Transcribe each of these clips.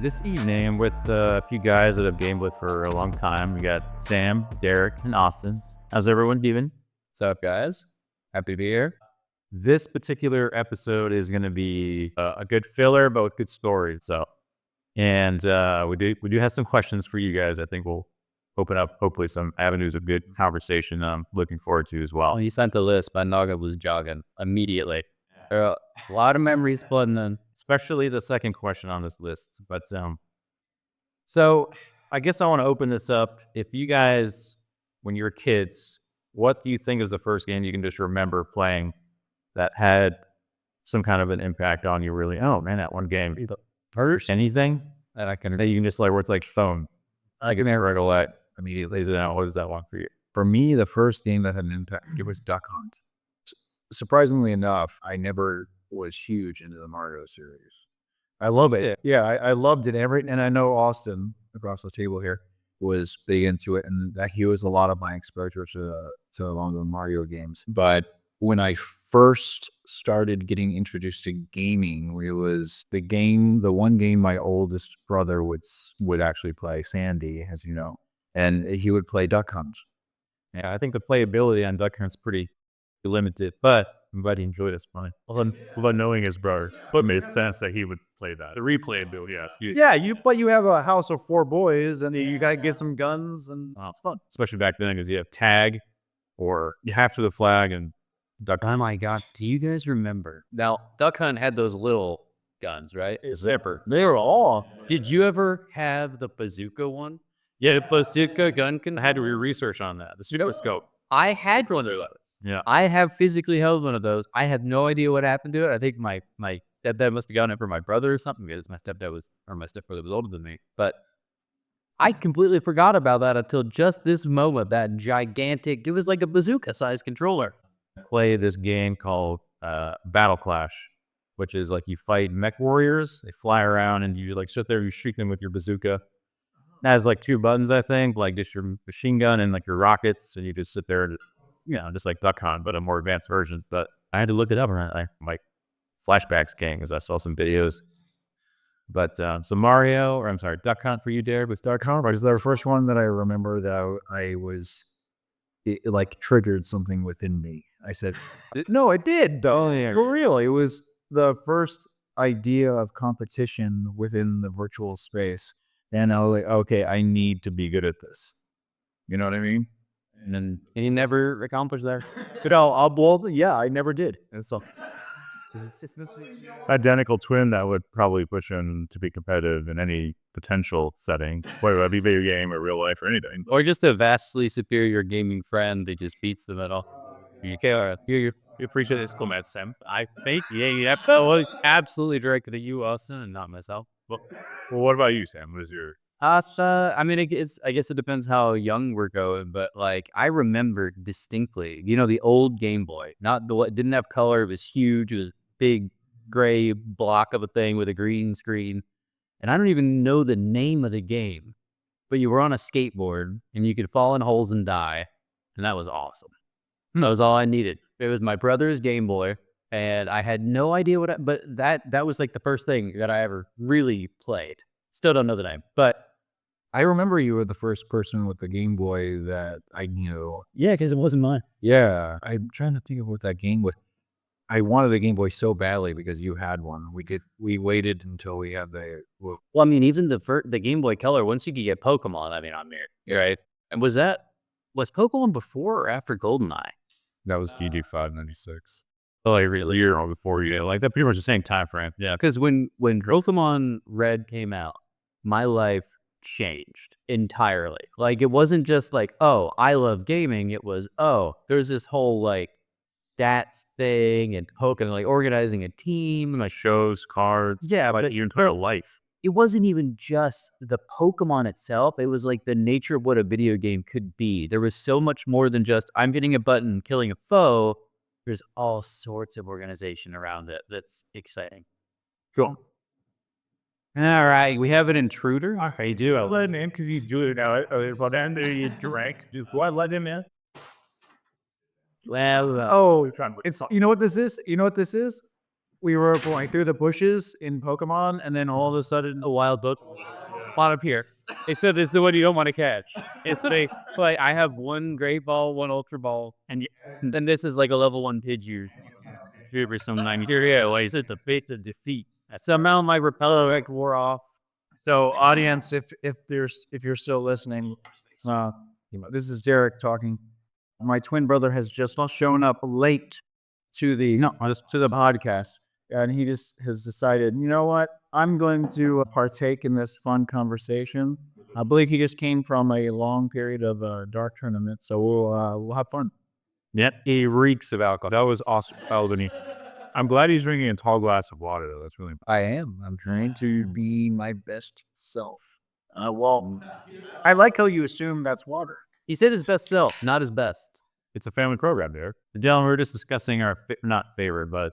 This evening, I'm with a few guys that I've gamed with for a long time. We got Sam, Derek, and Austin. How's everyone doing? What's up, guys? Happy to be here. This particular episode is going to be a good filler, but with good stories. And we do have some questions for you guys. I think we'll open up hopefully some avenues of good conversation. I'm looking forward to as Oh, well. he sent the list. My noggin was jogging immediately. There are a lot of memories flooding in. Especially the second question on this list. So I guess I want to open this up. If you guys, when you were kids, what do you think is the first game you can just remember playing that had some kind of an impact on you? Really, oh man, that one game. First, anything That I can. that you can just like where it's like phone. I can never recollect immediately. So now, what is that one for you? For me, the first game that had an impact, it was Duck Hunt. Surprisingly enough, I never was huge into the Mario series. I love it. Yeah, I loved it. And I know Austin across the table here was big into it, and that he was a lot of my exposure to along the Mario games. But when I first started getting introduced to gaming, it was the one game my oldest brother would actually play, Sandy, as you know, and he would play Duck Hunt. Yeah, I think the playability on Duck Hunt's pretty limited, but I'm glad he enjoyed it. Fine. Well, knowing his brother, but it made sense that he would play that. The replayability, yes. Yeah, you have a house of 4 boys, and you gotta get some guns, and Wow. it's fun. Especially back then, because you have tag or you have to the flag and Duck Oh my god! Do you guys remember? Now, Duck Hunt had those little guns, right? Zipper. They were all. Did you ever have the bazooka one? Yeah, the bazooka gun can. I had to do research on that. The super scope. I had one of those. Yeah. I have physically held one of those. I have no idea what happened to it. I think my stepdad must have gotten it for my brother or something because my stepbrother was older than me. But I completely forgot about that until just this moment. That gigantic, it was like a bazooka-sized controller. Play this game called Battle Clash, which is like you fight mech warriors. They fly around and you like sit there, you shoot them with your bazooka. It has like 2 buttons, I think, like just your machine gun and like your rockets, and you just sit there and just like Duck Hunt, but a more advanced version. But I had to look it up, and my flashbacks came because I saw some videos. But so Mario, or I'm sorry, Duck Hunt for you, Derek, was Duck Hunt was the first one that I remember that it like triggered something within me. I said, no, it did though. Oh, yeah. For real. It was the first idea of competition within the virtual space. And I was like, okay, I need to be good at this. You know what I mean? And he never accomplished that. Yeah, I never did. And so Identical twin that would probably push him to be competitive in any potential setting, whether that be video game or real life or anything. Or just a vastly superior gaming friend that just beats them at all. you appreciate this comment, Sam. I think that was absolutely directed at you, Austin, and not myself. Well, what about you, Sam? What is your I mean, I guess it depends how young we're going, but like I remember distinctly, the old Game Boy, not the what didn't have color. It was huge. It was big gray block of a thing with a green screen, and I don't even know the name of the game, but you were on a skateboard and you could fall in holes and die, and that was awesome. That was all I needed. It was my brother's Game Boy, and I had no idea but that was like the first thing that I ever really played. Still don't know the name, but I remember you were the first person with the Game Boy that I knew. yeah, because it wasn't mine. Yeah, I'm trying to think of what that game was. I wanted a Game Boy so badly because you had one. We waited until we had Well, I mean, even the Game Boy Color, once you could get Pokemon, I mean, I'm there, right? And was Pokemon before or after GoldenEye? that was ED596. Oh, like really, year before you, like that, pretty much the same time frame. Yeah, Because when Pokemon Red came out, my life changed entirely. Like it wasn't just like, oh, I love gaming. It was, oh, there's this whole like stats thing and Pokemon, like organizing a team and like Shows, cards, yeah, but but your entire life. it wasn't even just the Pokemon itself. It was like the nature of what a video game could be. There was so much more than just I'm getting a button, killing a foe. There's all sorts of organization around it. That's exciting. cool. All right, we have an intruder. I do. I let him in because he's doing it now. Well, then there you drank. Do I let him in? Well, Oh, Trying to- it's you know what this is? You know what this is? we were going through the bushes in Pokemon, and then all of a sudden, A wild boat. Spot up here. They said it's the one you don't want to catch. It's like I have one great ball, one ultra ball, and then this is like a level 1 Pidgey. Or some 90. Yeah, like it's at the face of defeat. Somehow my repeller like wore off. so audience, if you're still listening, this is Derek talking. My twin brother has just shown up late to the podcast, and he just has decided, you know what, I'm going to partake in this fun conversation. I believe he just came from a long period of dark tournament, so we'll have fun. Yep, he reeks of alcohol. That was awesome, Albany. I'm glad he's drinking a tall glass of water, though. That's really I am. I'm trying to be my best self. Well, I like how you assume that's water. He said his best self, not his best. It's a family program, Derek. Dylan, we were just discussing our not favorite, but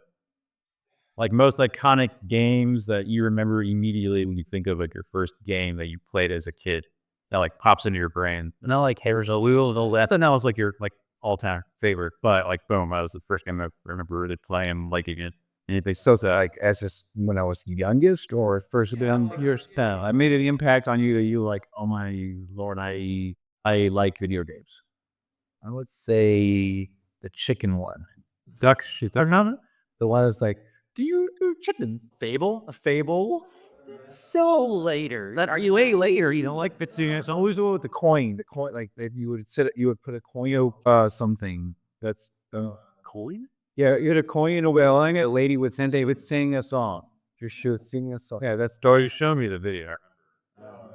like most iconic games that you remember immediately when you think of like your first game that you played as a kid that like pops into your brain. Not like Harris or Wheel or I thought that was like your like all-time favorite, but like boom, that was the first game I remember really playing, liking it. Anything So like as this, when I was youngest or first been years, I made an impact on you that you like, oh my Lord, I like video games. I would say the chicken one. duck shit. The one that's like, do you do chickens? Fable? A fable? so later. Are you later? You know, like it's always with the coin. The coin, like that you would put a coin, something that's Coin? yeah, you had a coin in a well, and a lady would sing a song. She was singing a song. Yeah, that's Story, show me the video.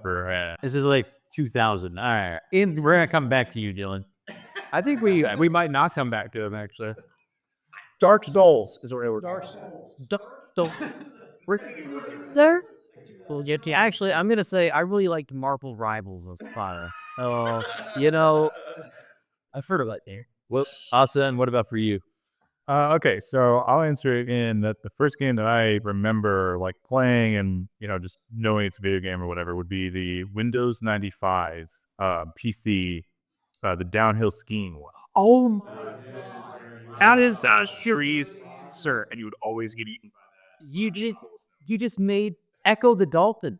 For this is like 2000. All right, we're gonna come back to you, Dylan. I think we might not come back to him actually. Dark Souls is what it was. So there. We'll get to you. Actually, I'm gonna say I really liked Marble Rivals of Spire. Oh, you know, I've heard about there. Well, Asa, what about for you? Okay, so I'll answer it in that the first game that I remember like playing and just knowing it's a video game or whatever would be the Windows 95 PC, the downhill skiing one. Oh, That is a series, sir, and you would always get eaten by that. you just made Echo the Dolphin.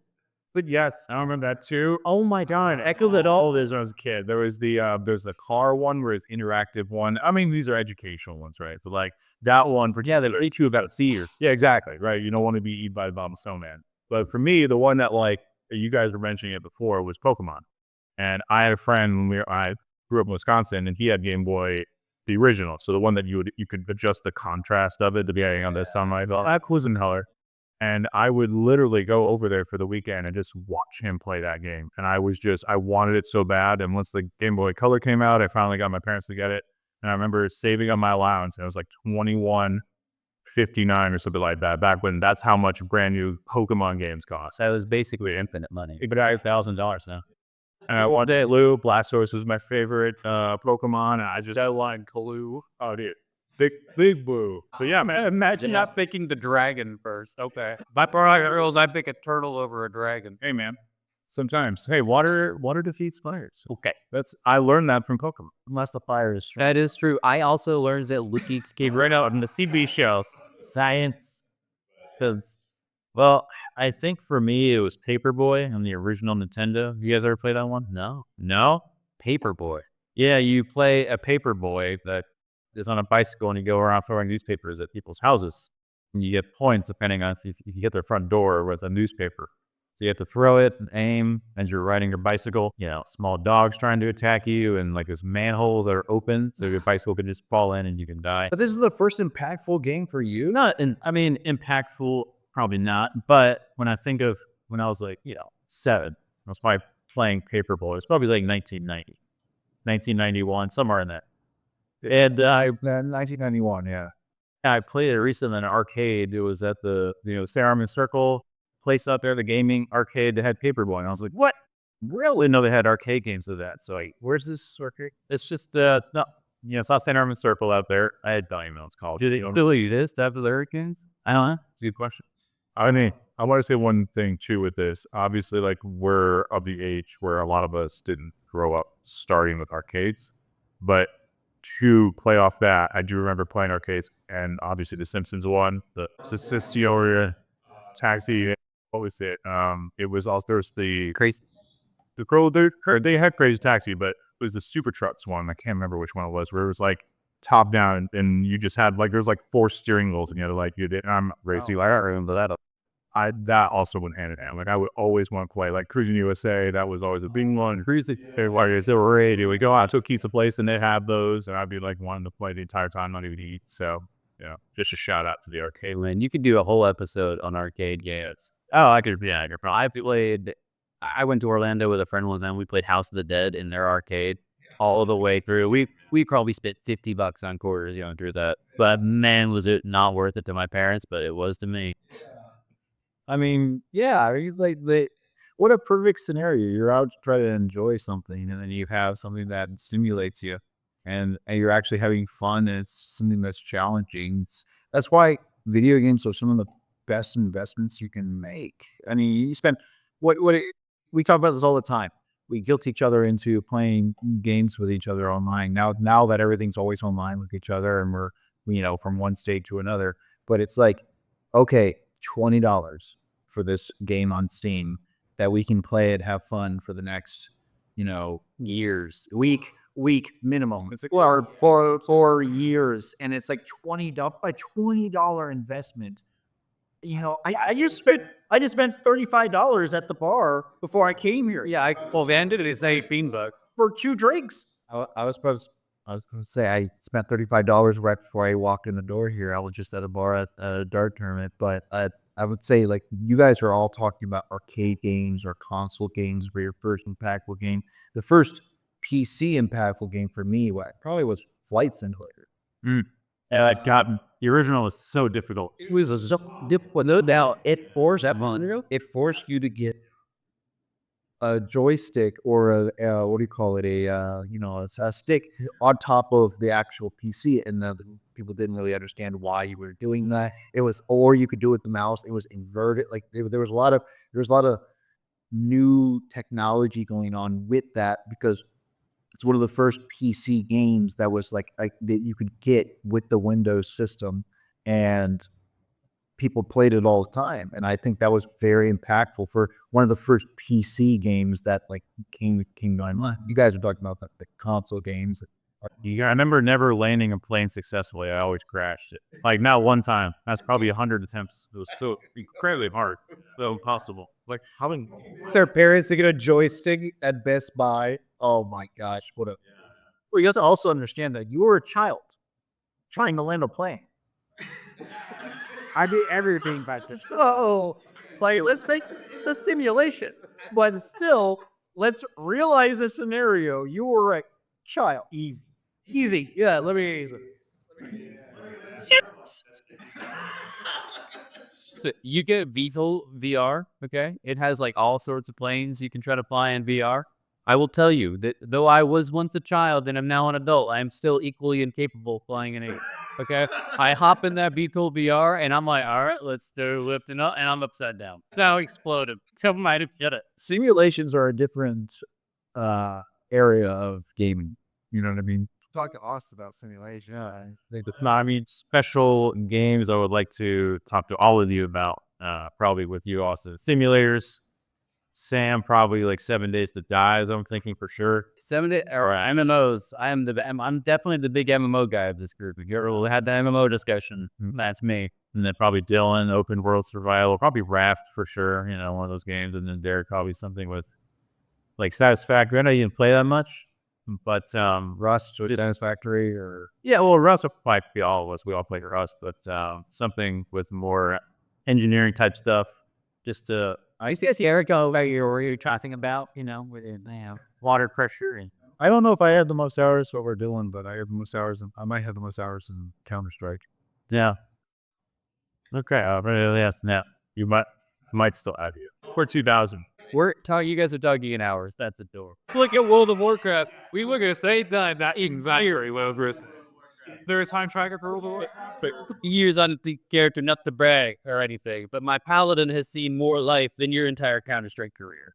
But yes, I remember that too. Oh my God, Echo the All Dolphin. this when I was a kid. There was there's the car one where it's interactive one. I mean, these are educational ones, right? But like that one, Yeah, they teach you about seer. yeah, exactly, right. You don't want to be eaten by the bomb snowman. But for me, the one that like you guys were mentioning it before was Pokemon. And I had a friend when I grew up in Wisconsin, and he had Game Boy, the original. So the one that you could adjust the contrast of it depending on the sunlight. That was in color. And I would literally go over there for the weekend and just watch him play that game. And I wanted it so bad. And once the Game Boy Color came out, I finally got my parents to get it. And I remember saving up my allowance, and it was like $21.59 or something like that. Back when that's how much brand new Pokemon games cost. That was basically infinite money. You could have $1,000 now. One day, Lou, Blastoise was my favorite Pokemon. And I just Like Glue. oh dude, big blue. But yeah, man. Imagine not picking the dragon first. Okay. By rules, I pick a turtle over a dragon. Hey man, sometimes hey, water defeats fires. Okay. I learned that from Pokemon. Unless the fire is strong. That is true. I also learned that Lugi's came right out in the CB shells. Science. 'Cause, well, I think for me it was Paperboy on the original Nintendo. You guys ever played that one? No. No? Paperboy. Yeah, you play a paperboy that is on a bicycle and you go around throwing newspapers at people's houses. And you get points depending on if you hit their front door with a newspaper. So you have to throw it and aim as you're riding your bicycle. Small dogs trying to attack you, and like there's manholes that are open, so your bicycle can just fall in and you can die. But this is the first impactful game for you. Impactful, probably not. But when I think of when I was like, 7, I was probably playing Paperboy. It was probably like 1990, 1991, somewhere in that. And 1991, yeah. I played it recently in an arcade. It was at the Ceremon Circle place out there, the gaming arcade that had Paperboy. And I was like, what? Really? Didn't know they had arcade games of that. So like, where's this arcade? It's just no, it's not Ceremon Circle out there. I don't even know what it's called. Do they still exist after the hurricanes? I don't know. It's a good question. I mean, I want to say one thing too with this. Obviously, like we're of the age where a lot of us didn't grow up starting with arcades, but to play off that, I do remember playing arcades, and obviously the Simpsons one, the Sicilian Taxi. What was it? It was also there's Crazy. the girl. They had Crazy Taxi, but it was the Super Trucks one. I can't remember which one it was. Where it was like top down, and you just had like there's like 4 steering wheels, and you had to like you did. I'm racing. I don't remember that. That also went hand in hand. Like I would always want to play like Cruising USA. That was always a big one. Cruising, like is it ready? We go out to a pizza place and they have those, and I'd be like wanting to play the entire time, not even eat. So yeah, just a shout out to the arcade. Hey, man, you could do a whole episode on arcade games. Oh, I could probably. I went to Orlando with a friend one time. We played House of the Dead in their arcade all the way through. We probably spent $50 on quarters going through that. But man, was it not worth it to my parents, but it was to me. I mean, yeah, what a perfect scenario. You're out to try to enjoy something, and then you have something that stimulates you, and you're actually having fun, and it's something that's challenging. That's why video games are some of the best investments you can make. I mean, you spend we talk about this all the time. We guilt each other into playing games with each other online. Now that everything's always online with each other, and we're from one state to another, but it's like, okay, $20 for this game on Steam that we can play it, have fun for the next, Years. week minimum, or for 4 years, and it's like $20 investment. I just spent $35 at the bar before I came here. Yeah, we ended it as $18 For 2 drinks. I was going to say I spent $35 right before I walked in the door here. I was just at a bar at a dart tournament, but I would say, like, you guys are all talking about arcade games or console games for your first impactful game. The first PC impactful game for me probably was Flight Simulator. Yeah, the original was so difficult. It was so difficult. No doubt. It forced you to get a joystick or what do you call it? A stick on top of the actual PC, and the people didn't really understand why you were doing that. Or you could do it with the mouse. It was inverted. Like there was a lot of new technology going on with that, because it's one of the first PC games that was like that you could get with the Windows system, and people played it all the time. And I think that was very impactful for one of the first PC games that like came online. You guys are talking about the console games. Yeah, I remember never landing a plane successfully. I always crashed it. Like not one time. That's probably 100 attempts. It was so incredibly hard, so impossible. Like how many? Their parents to get a joystick at Best Buy. Oh my gosh, Well, you have to also understand that you were a child trying to land a plane. I did everything back then. Oh, like, let's make the simulation, but still, let's realize the scenario. You were a child. Easy. Yeah, let me easy. So you get VTOL VR, okay? It has like all sorts of planes you can try to fly in VR. I will tell you that though I was once a child and am now an adult, I am still equally incapable of flying an eight. Okay? I hop in that VTOL VR and I'm like, all right, let's do lifting up, and I'm upside down. Now exploded. Someone might have hit it. Simulations are a different area of gaming. You know what I mean? Talk to us about simulation. No, I mean special games I would like to talk to all of you about. Probably with you, Austin. Simulators. Sam, probably like 7 Days to Die, as I'm thinking for sure. 7 Days or MMOs. I'm definitely the big MMO guy of this group. If you ever had the MMO discussion, that's me. And then probably Dylan, Open World Survival, probably Raft for sure. One of those games. And then Derek, probably something with like Satisfactory. I know you didn't play that much, but Rust or Satisfactory or yeah, well, Rust would probably be all of us. We all play Rust, but something with more engineering type stuff, just to. I used to see Eric over here where you're talking about, with water pressure and. I don't know if I had the most hours over Dylan, but I have the most hours. I might have the most hours in Counter-Strike. Yeah. Okay. Really ask now. You might still have you. We're 2000. You guys are talking in hours. That's adorable. Look at World of Warcraft. We look at the same time that in very well dressed. Is there a time tracker for World of Warcraft? Years on the character, not to brag or anything, but my paladin has seen more life than your entire Counter-Strike career.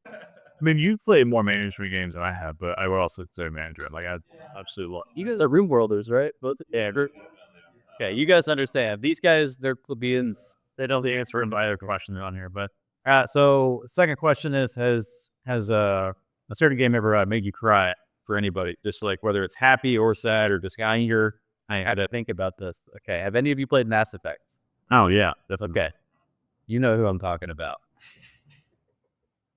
mean, you've played more mainstream games than I have, but I would also say manager. Like, I absolutely love. You guys are room worlders, right? Both. Yeah. Okay, you guys understand. These guys, they're plebeians. They don't answer my other question on here, but so second question is has a certain game ever made you cry for anybody? Just like whether it's happy or sad or just anger. I had to Think about this. Okay, have any of you played Mass Effect? Oh yeah, definitely. Okay, you know who I'm talking about.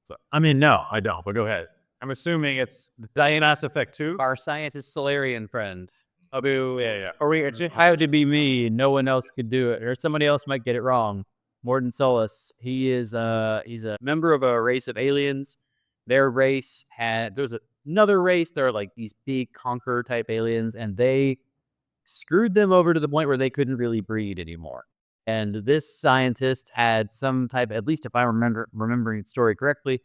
So I mean, no, I don't. But go ahead. I'm assuming it's Mass Effect 2. Our scientist Solarian friend. Abu, yeah. Or it had to be me. No one else could do it, or somebody else might get it wrong. Morden Solus. He's a member of a race of aliens. Their race there's another race. They're like these big conqueror type aliens, and they screwed them over to the point where they couldn't really breed anymore. And this scientist had some type, at least if I remembering the story correctly,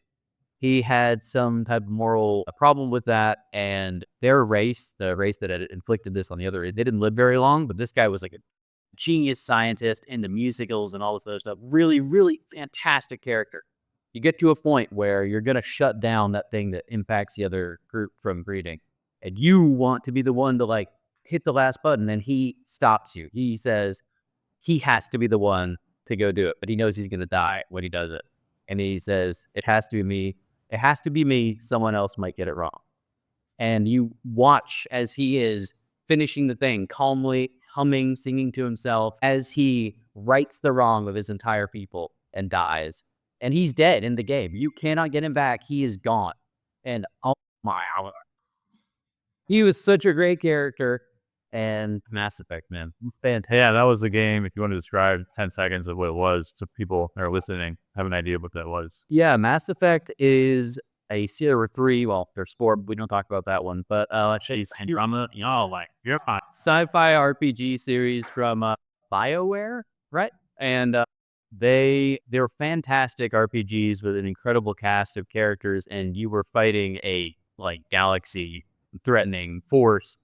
he had some type of moral problem with that. And their race, the race that had inflicted this on the other, they didn't live very long, but this guy was like a genius scientist into musicals and all this other stuff. Really, really fantastic character. You get to a point where you're going to shut down that thing that impacts the other group from breeding. And you want to be the one to like hit the last button, and he stops you. He says he has to be the one to go do it, but he knows he's going to die when he does it. And he says, it has to be me. It has to be me. Someone else might get it wrong. And you watch as he is finishing the thing, calmly humming, singing to himself, as he rights the wrong of his entire people and dies. And he's dead in the game. You cannot get him back. He is gone. And oh my, he was such a great character. And Mass Effect, man, fantastic. Yeah, that was the game. If you want to describe 10 seconds of what it was to people that are listening, have an idea what that was. Yeah, Mass Effect is a Sierra 3. Well, there's 4, but we don't talk about that one. But Jeez, drama, you're fine. sci-fi RPG series from BioWare, right? And they're fantastic RPGs with an incredible cast of characters, and you were fighting a like galaxy-threatening force.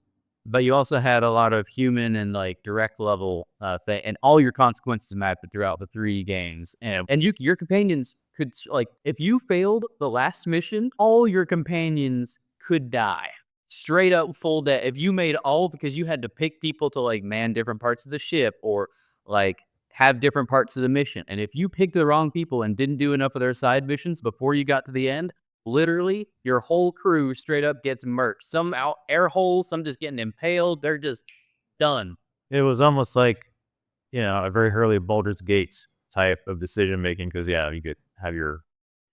But you also had a lot of human and like direct level thing, and all your consequences mapped throughout the 3 games. And your companions could like, if you failed the last mission, all your companions could die. Straight up full death. If you made because you had to pick people to like man different parts of the ship or like have different parts of the mission. And if you picked the wrong people and didn't do enough of their side missions before you got to the end, literally, your whole crew straight up gets murked. Some out air holes, some just getting impaled. They're just done. It was almost like, a very early Baldur's Gates type of decision making because, you could have your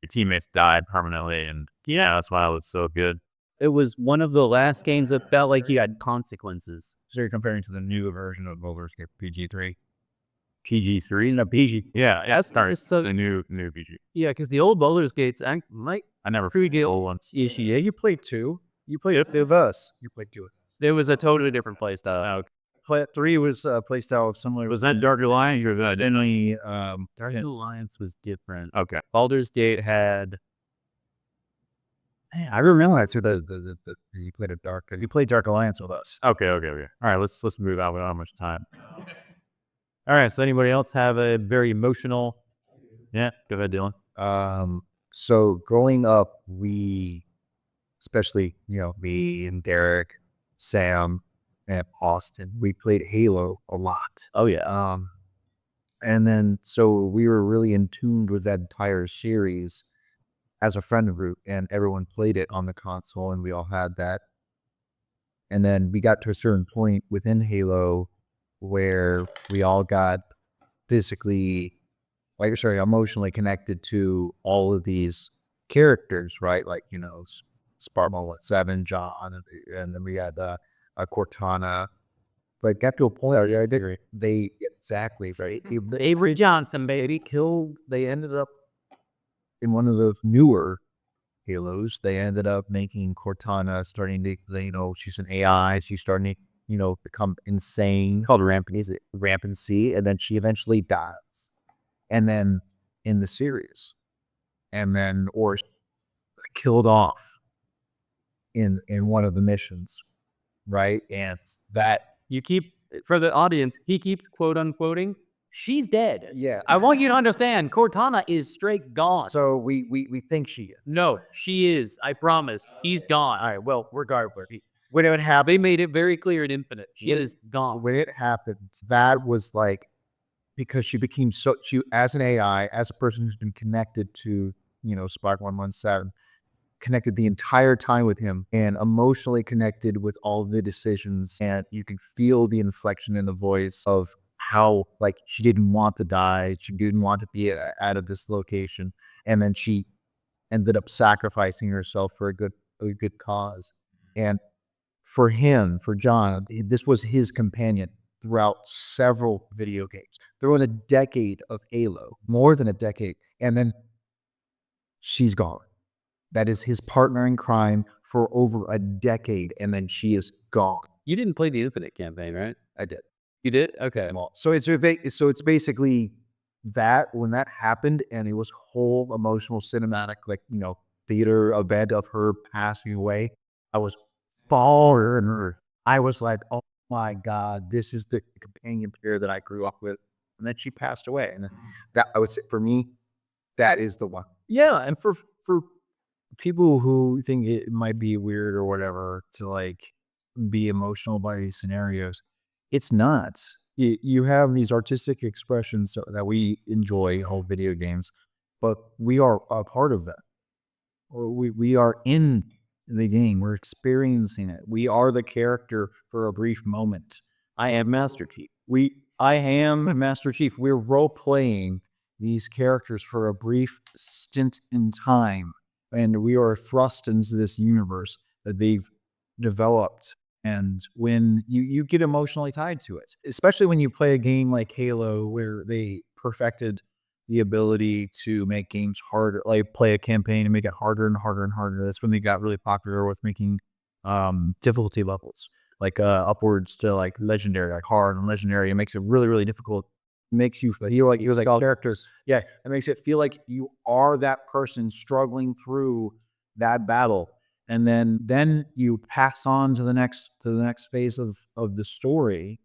teammates die permanently. And that's why it was so good. It was one of the last games that felt like you had consequences. So you're comparing to the new version of Baldur's Gate PG3? PG3? No, PG. Yeah, That's sorry. so, The new PG. yeah, because the old Baldur's Gates, I never played the old ones. Yeah, you played 2. You played it with us. You played 2. It was a totally different play style. Play 3 was play style similar. Was that Dark Alliance or that? Definitely Dark Alliance was different. Okay. Baldur's Gate had. I remember that. So you played a Dark. You played Dark Alliance with us. Okay. All right, let's move on. We don't have much time. All right. So anybody else have a very emotional? Yeah. Go ahead, Dylan. So growing up, we, especially, me and Derek, Sam, and Austin, we played Halo a lot. Oh yeah. And then, so we were really in tune with that entire series as a friend group, and everyone played it on the console, and we all had that. And then we got to a certain point within Halo where we all got emotionally connected to all of these characters, right? Like, Sparkle 7, John, and then we had Cortana. But it got to a point where they exactly right. Avery Johnson, baby. They ended up in one of the newer Halos. They ended up making Cortana starting to, she's an AI. She's starting to, become insane. It's called rampancy. Rampancy, and then she eventually dies. And then in the series, or killed off in one of the missions, right? And that You keep, for the audience, he keeps quote unquoting, she's dead. Yeah. I want you to understand, Cortana is straight gone. So we think she is. No, she is. I promise. He's gone. All right. Well, regardless, when it happened, they made it very clear in Infinite. She is gone. When it happened, that was like because she became she as an AI, as a person who's been connected to, Spark 117, connected the entire time with him and emotionally connected with all the decisions. And you can feel the inflection in the voice of how like she didn't want to die. She didn't want to be out of this location. And then she ended up sacrificing herself for a good cause. And for him, for John, this was his companion throughout several video games. Throughout a decade of Halo, more than a decade. And then she's gone. That is his partner in crime for over a decade. And then she is gone. You didn't play the Infinite campaign, right? I did. You did? Okay. So it's basically that when that happened and it was whole emotional cinematic, like, theater event of her passing away, I was bawling. I was like, oh my God, this is the companion pair that I grew up with. And then she passed away. And that, I would say, for me, that is the one. Yeah. And for people who think it might be weird or whatever to like be emotional by these scenarios, it's not. You have these artistic expressions that we enjoy, whole video games, but we are a part of that. Or we are in the game. We're experiencing it. We are the character for a brief moment. I am Master Chief. I am Master Chief. We're role playing these characters for a brief stint in time, and we are thrust into this universe that they've developed. And when you get emotionally tied to it, especially when you play a game like Halo, where they perfected the ability to make games harder, like play a campaign and make it harder and harder and harder. That's when they got really popular with making difficulty levels, like upwards to like legendary, like hard and legendary. It makes it really, really difficult. Makes you feel like all characters. Yeah, it makes it feel like you are that person struggling through that battle. And then you pass on to the next phase of the story,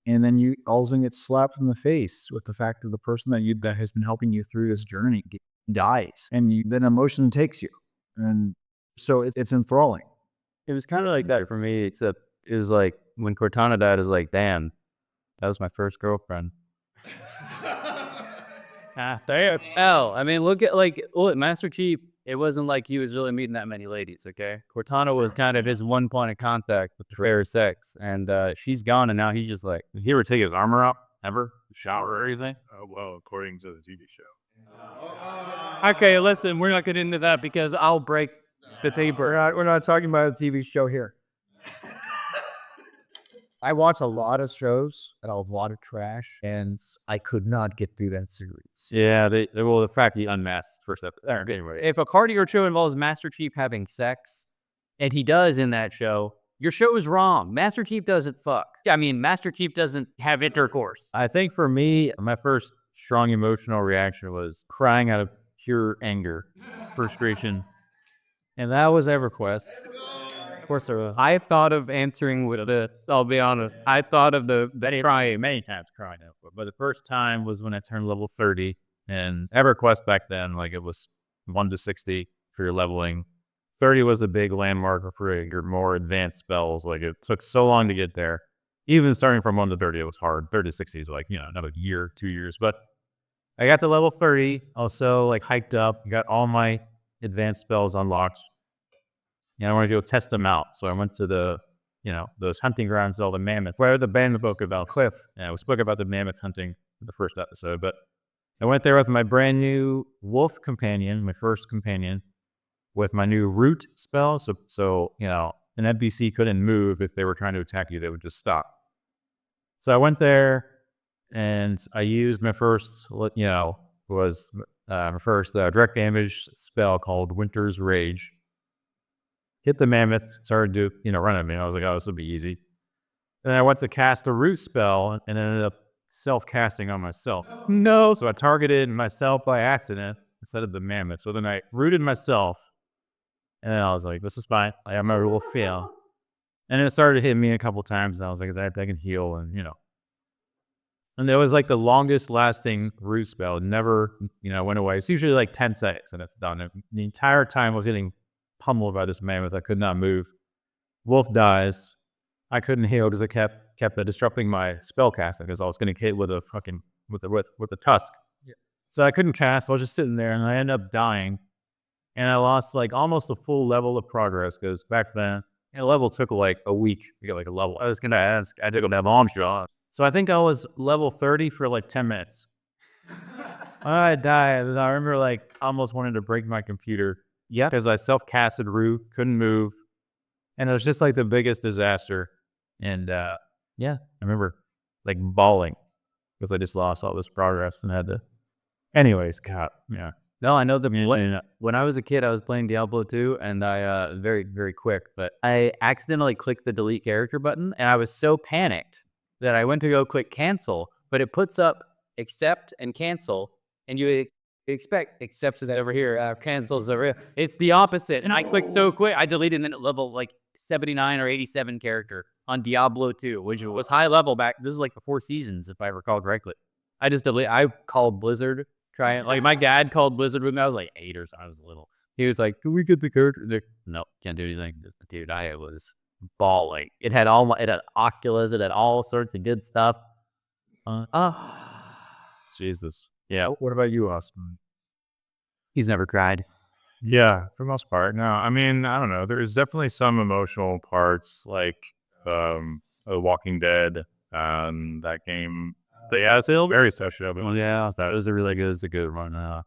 and then you all of a sudden get slapped in the face with the fact that the person that has been helping you through this journey dies, and then emotion takes you, and so it's enthralling. It was kind of like that for me, except it was like when Cortana died, it was like, damn, that was my first girlfriend. Damn. Hell, I mean, look at Master Chief. It wasn't like he was really meeting that many ladies, okay? Cortana was kind of his one point of contact with the fair sex, and she's gone, and now he's just like, Did he ever take his armor out? Ever? Shower or anything? Well, according to the TV show. okay, listen, we're not getting into that because I'll break the taper. We're not talking about a TV show here. I watch a lot of shows and a lot of trash, and I could not get through that series. Yeah, the fact he unmasked first episode. Anyway, If a cardio show involves Master Chief having sex, and he does in that show, your show is wrong. Master Chief doesn't fuck. I mean, Master Chief doesn't have intercourse. I think for me, my first strong emotional reaction was crying out of pure anger, frustration, and that was EverQuest. Of course, there was. I thought of answering with this. I'll be honest. I thought of the crying. Many times crying out, but the first time was when I turned level 30, and EverQuest back then, like it was 1 to 60 for your leveling. 30 was the big landmark for your more advanced spells. Like it took so long to get there. Even starting from 1 to 30, it was hard. 30 to 60 is like, another year, 2 years. But I got to level 30, also like hiked up, got all my advanced spells unlocked. I wanted to go test them out. So I went to the, those hunting grounds, all the mammoths. Where the band spoke about Cliff. Yeah, we spoke about the mammoth hunting in the first episode. But I went there with my brand new wolf companion, my first companion, with my new root spell. So an NPC couldn't move if they were trying to attack you. They would just stop. So I went there and I used my first, direct damage spell called Winter's Rage. Hit the mammoth, started to, run at me. I was like, oh, this will be easy. Then I went to cast a root spell and ended up self-casting on myself. No. So I targeted myself by accident instead of the mammoth. So then I rooted myself. And then I was like, this is fine. I have my rule fail. And then it started hitting me a couple times. And I was like, I can heal and, And it was like the longest lasting root spell. It never, went away. It's usually like 10 seconds and it's done. And the entire time I was getting pummeled by this mammoth. I could not move. Wolf dies. I couldn't heal because it kept disrupting my spell casting because I was getting hit with a fucking with a tusk. So I couldn't cast. I was just sitting there and I ended up dying. And I lost like almost a full level of progress because back then, a level took like a week to get like a level. I was going to ask, I took a bomb shot. So I think I was level 30 for like 10 minutes. I died. And I remember like almost wanting to break my computer. Yeah. Because I self-casted root, couldn't move. And it was just like the biggest disaster. And yeah, I remember like bawling because I just lost all this progress and had to. Anyways, God, yeah. No, I know that Yeah. when I was a kid, I was playing Diablo 2, and I very, very quick, but I accidentally clicked the delete character button, and I was so panicked that I went to go click cancel, but it puts up accept and cancel, and you expect accepts is over here, cancels over here. It's the opposite, and I clicked so quick, I deleted an level like 79 or 87 character on Diablo 2, which was high level back. This is like before seasons, if I recall correctly. I just deleted. I called Blizzard. Like my dad called Blizzard with me. I was like 8 or so. I was little. He was like, "Can we get the character?" Like, no, can't do anything. Dude, I was bawling. It had Oculus. It had all sorts of good stuff. Jesus. Yeah. What about you, Austin? He's never cried. Yeah, for the most part. No, I mean, I don't know. There is definitely some emotional parts like Walking Dead, that game. Yeah, it's still very special. But Yeah, that was a good one.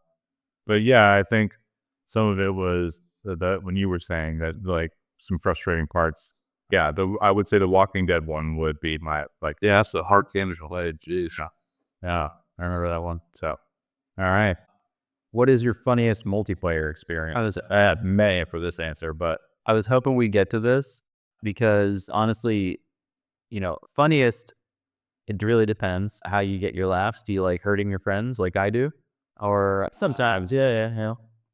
But yeah, I think some of it was that when you were saying that, like some frustrating parts. Yeah, I would say the Walking Dead one would be my like. Yeah, that's the heart damage play. Jeez. Yeah, I remember that one. So, all right. What is your funniest multiplayer experience? I had many for this answer, but I was hoping we'd get to this because honestly, funniest, it really depends how you get your laughs. Do you like hurting your friends like I do? Or sometimes, yeah.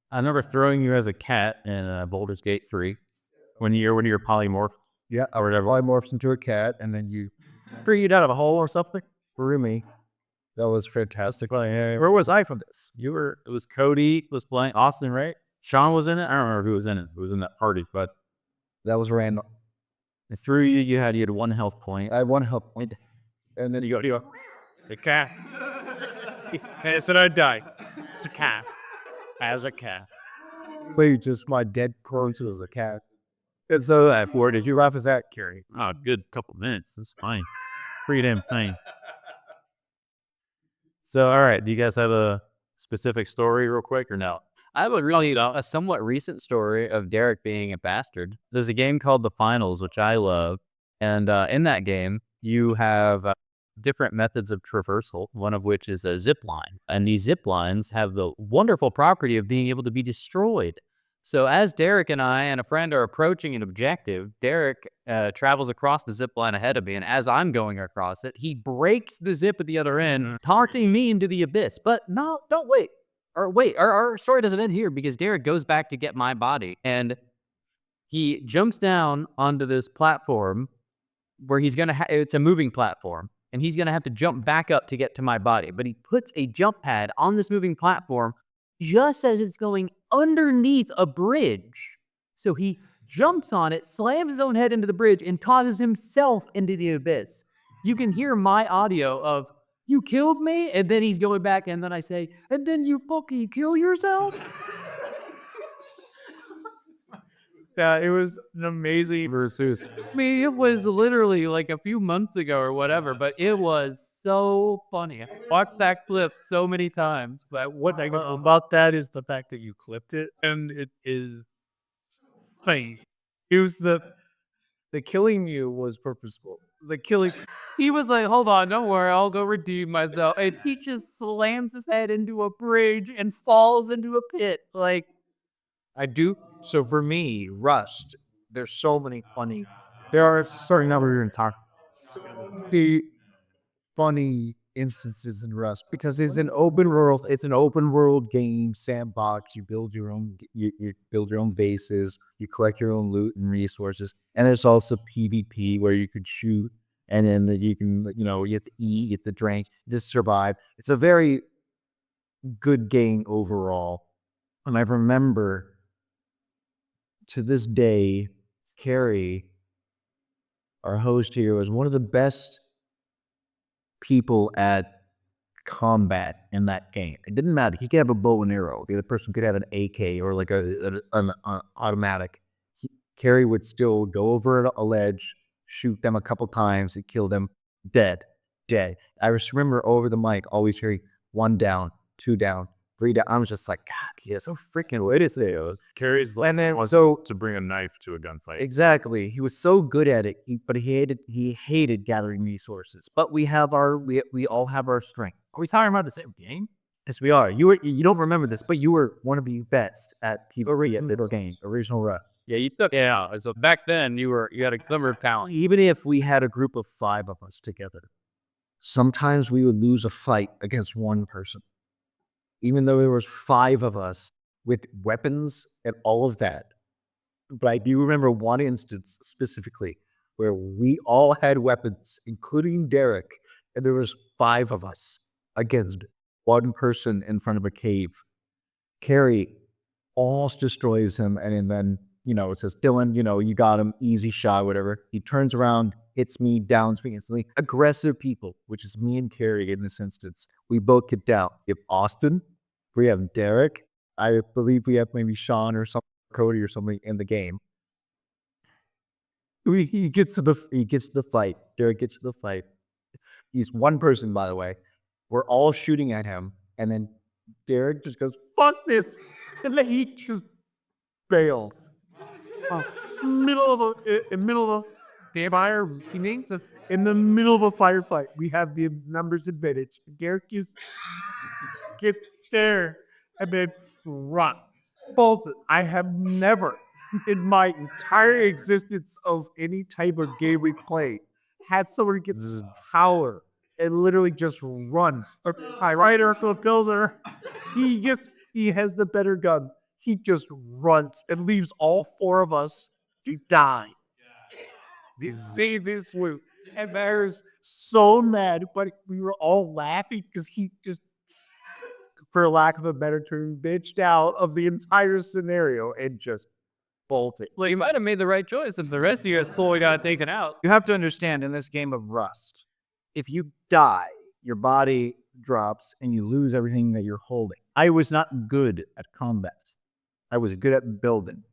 I remember throwing you as a cat in Baldur's Gate 3 when you're polymorph. Yeah, Or whatever. polymorphs into a cat, and then you Freed out of a hole or something. threw me. That was fantastic. Well, yeah, Where was I from this? it was Cody was playing Austin, right? Sean was in it. I don't remember who was in it. Who was in that party, but That was random. I threw you. You had 1 health point. I had 1 health point, and then You go, the cat. And said I died. It's a cat. As a cat. wait, just my dead corpse was a cat. And so where did you laugh as that, Carrie? Oh, good couple minutes. That's fine. Pretty damn fine. So, all right. Do you guys have a specific story real quick or no? I have a somewhat recent story of Derek being a bastard. There's a game called The Finals, which I love. And in that game, you have different methods of traversal, one of which is a zip line. And these zip lines have the wonderful property of being able to be destroyed. So as Derek and I and a friend are approaching an objective, Derek travels across the zip line ahead of me. And as I'm going across it, he breaks the zip at the other end, tossing me into the abyss. But no, don't wait. Our story doesn't end here because Derek goes back to get my body and he jumps down onto this platform where he's going to it's a moving platform and he's going to have to jump back up to get to my body. But he puts a jump pad on this moving platform just as it's going underneath a bridge. So he jumps on it, slams his own head into the bridge and tosses himself into the abyss. You can hear my audio of, "You killed me," and then he's going back, and then I say, "And then you fucking kill yourself?" Yeah, it was an amazing versus. I mean, it was literally like a few months ago or whatever, but it was so funny. I watched that clip so many times. But what I love about that is the fact that you clipped it, and it is funny. It was the killing you was purposeful. The killing. He was like, "Hold on, don't worry, I'll go redeem myself." And he just slams his head into a bridge and falls into a pit. Like, I do. So for me, Rust, there's so many funny. There are a certain number you're talk. The funny instances in Rust because it's an open world. It's an open world game sandbox. You build your own. You build your own bases. You collect your own loot and resources. And there's also PvP where you could shoot and then you can, you have to eat, you have to drink, just survive. It's a very good game overall. And I remember to this day, Carrie, our host here, was one of the best people at combat in that game. It didn't matter. He could have a bow and arrow. The other person could have an AK or like an automatic. Carrie would still go over a ledge, shoot them a couple times, and kill them. Dead. I just remember over the mic always hearing 1 down, 2 down, 3 down. I was just like, God, he is so freaking way to say it. Carrie's And then was so to bring a knife to a gunfight. exactly, he was so good at it, but he hated gathering resources. But we all have our strength. Are we talking about the same game? Yes, we are. You don't remember this, but you were one of the best at PvP at Little Game, Original Rust. Yeah, you took. Yeah. So back then, you had a glimmer of talent. Even if we had a group of 5 of us together, sometimes we would lose a fight against one person. Even though there was 5 of us with weapons and all of that. But I do remember one instance specifically where we all had weapons, including Derek, and there was 5 of us against one person in front of a cave. Carrie almost destroys him, and then, it says, Dylan, you got him, easy shot, whatever. He turns around, hits me, downs me instantly. Aggressive people, which is me and Carrie in this instance. We both get down. We have Austin, we have Derek, I believe we have maybe Sean or Cody or something in the game. He gets to the fight. Derek gets to the fight. He's one person, by the way. We're all shooting at him, and then Derek just goes, "Fuck this," and then he just bails. Middle of the fire. He means in the middle of a firefight. We have the numbers advantage. Derek just gets there and then runs. Bolton. I have never, in my entire existence of any type of game we played, had someone get power and literally just run. Ryder to the builder. He has the better gun. He just runs and leaves all 4 of us to die. They say this loot. And Mayor's so mad, but we were all laughing because he just, for lack of a better term, bitched out of the entire scenario and just bolted. Well, you might have made the right choice if the rest of you slowly got taken out. You have to understand, in this game of Rust, if you die, your body drops and you lose everything that you're holding. I was not good at combat. I was good at building.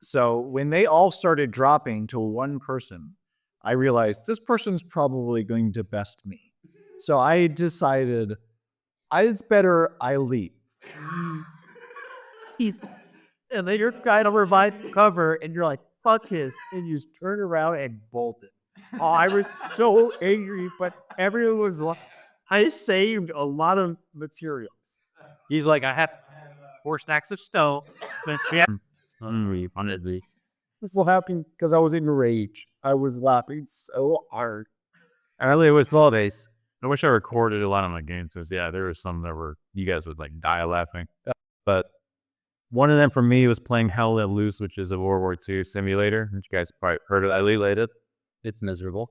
So when they all started dropping to one person, I realized this person's probably going to best me. So I decided it's better I leave. And then you're kind of revive cover and you're like, fuck his, and you just turn around and bolt it. Oh, I was so angry, but everyone was like, I saved a lot of materials. He's like, I had 4 stacks of stone. Yeah. Honestly. I was laughing because I was in rage. I was laughing so hard. Earlier it was holidays. I wish I recorded a lot of my games because there was some that were you guys would like die laughing. But one of them for me was playing Hell Let Loose, which is a World War II simulator, which you guys probably heard of. I related. It's miserable.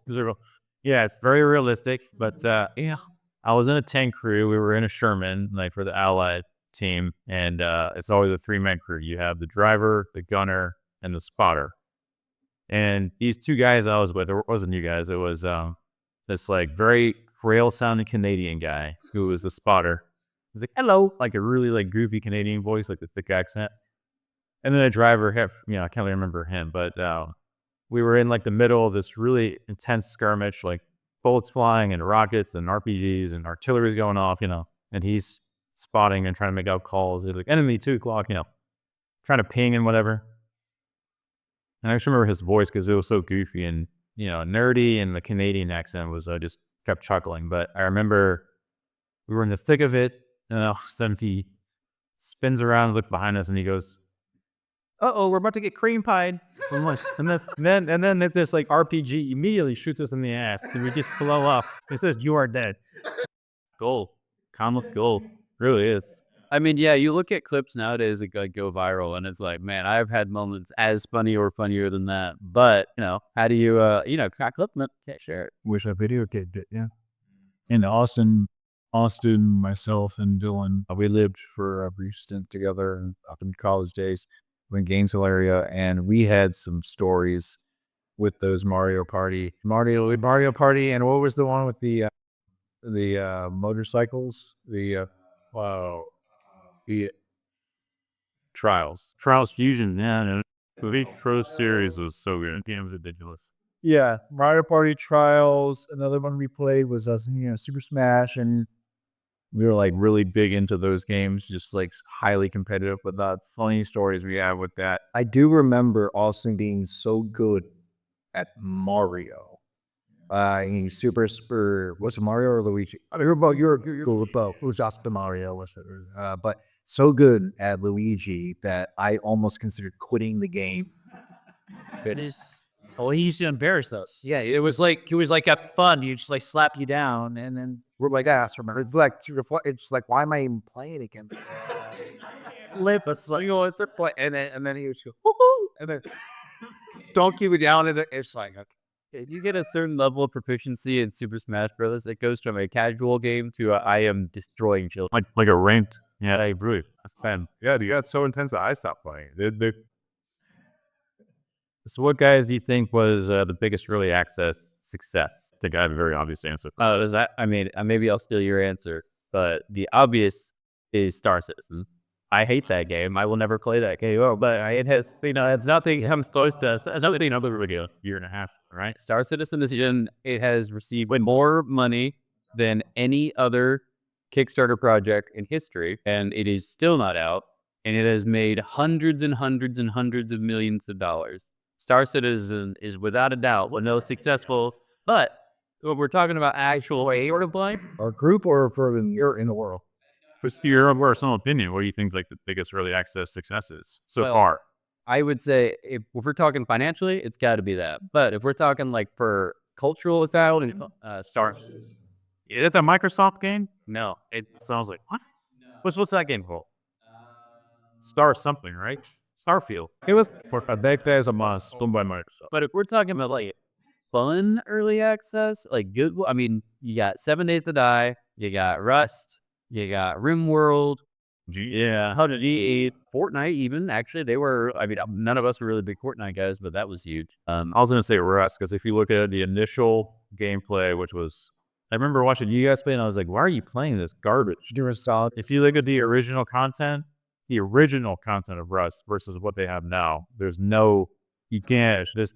Yeah, it's very realistic. But I was in a tank crew. We were in a Sherman, like for the Allied team, and it's always a 3-man crew. You have the driver, the gunner, and the spotter. And these 2 guys I was with, it wasn't you guys, it was this like very frail sounding Canadian guy who was the spotter. He's like, hello, like a really like goofy Canadian voice, like the thick accent. And then the driver, I can't really remember him, but we were in like the middle of this really intense skirmish, like bullets flying and rockets and RPGs and artillery's going off, and he's spotting and trying to make out calls. He's like, enemy 2 o'clock, trying to ping and whatever. And I just remember his voice because it was so goofy and, nerdy, and the Canadian accent was, I just kept chuckling. But I remember we were in the thick of it, and all of a sudden he spins around, look behind us, and he goes, uh-oh, we're about to get cream pied. And then this like RPG immediately shoots us in the ass, and we just blow off. It says, you are dead. Gold. Comic gold. Really is. I mean, yeah, you look at clips nowadays that like, go viral, and it's like, man, I've had moments as funny or funnier than that. But how do you, crack clip them? Can't share it. Wish I videotaped it. Yeah. In Austin, myself and Dylan, we lived for a brief stint together up in college days in Gainesville area, and we had some stories with those Mario Party, and what was the one with the motorcycles? The Trials Fusion. Yeah, no. The Pro series was so good. Games ridiculous. yeah, Mario Party Trials. Another one we played was Super Smash, and we were like really big into those games, just like highly competitive. But the funny stories we have with that, I do remember Austin being so good at Mario. In Super Spur, was it Mario or Luigi? I mean, you're good with both. It was just the Mario, was it? But so good at Luigi that I almost considered quitting the game. Oh, he used to embarrass us. Yeah, it was like at fun. You just like slap you down, and then We're like, remember? It's like, why am I even playing again? lip a single it's a play, and then he would go, woo-hoo, and then don't keep it down, and then it's like, okay. If you get a certain level of proficiency in Super Smash Brothers, it goes from a casual game to I am destroying children. Like a ranked. Yeah, I agree. That's fun. Yeah, they got so intense that I stopped playing. So what guys do you think was the biggest early access success? I think I have a very obvious answer. Maybe I'll steal your answer, but the obvious is Star Citizen. I hate that game. I will never play that game. Oh, but it has, it's nothing I'm supposed to. It's nothing over a year and a half, right? Star Citizen it has received more money than any other Kickstarter project in history, and it is still not out, and it has made hundreds and hundreds and hundreds of millions of dollars. Star Citizen is without a doubt one of the most successful, but when we're talking about actual sort of play, Our group or for in the world? For your personal opinion, what do you think like the biggest early access success is so Well, far? I would say if we're talking financially, it's got to be that. But if we're talking like for cultural style and Star, Is it the Microsoft game? no, It sounds like what? What's that game called? Star something, right? Starfield. It was that is a must. Owned by Microsoft. But if we're talking about like fun early access, like good, I mean, you got 7 Days to Die, you got Rust, you got RimWorld, Yeah. G8, Fortnite even. Actually, none of us were really big Fortnite guys, but that was huge. I was going to say Rust, because if you look at the initial gameplay, which was, I remember watching you guys play, and I was like, why are you playing this garbage? If you look at the original content of Rust versus what they have now, there's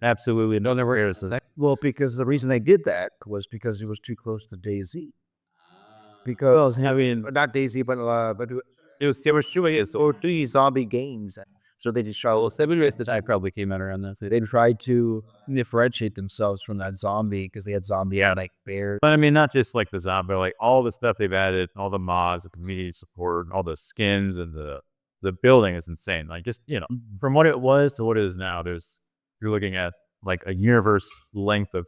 absolutely no never is. Well, because the reason they did that was because it was too close to DayZ. Because not DayZ, but it was showing it or 3 zombie games. So they just tried. Well, 7 Days to Die probably came out around that. So They tried to differentiate themselves from that zombie because they had zombie like bear. But I mean, not just like the zombie, like all the stuff they've added, all the mods, the community support, all the skins, and the building is insane. Like just from what it was to what it is now, you're looking at like a universe length of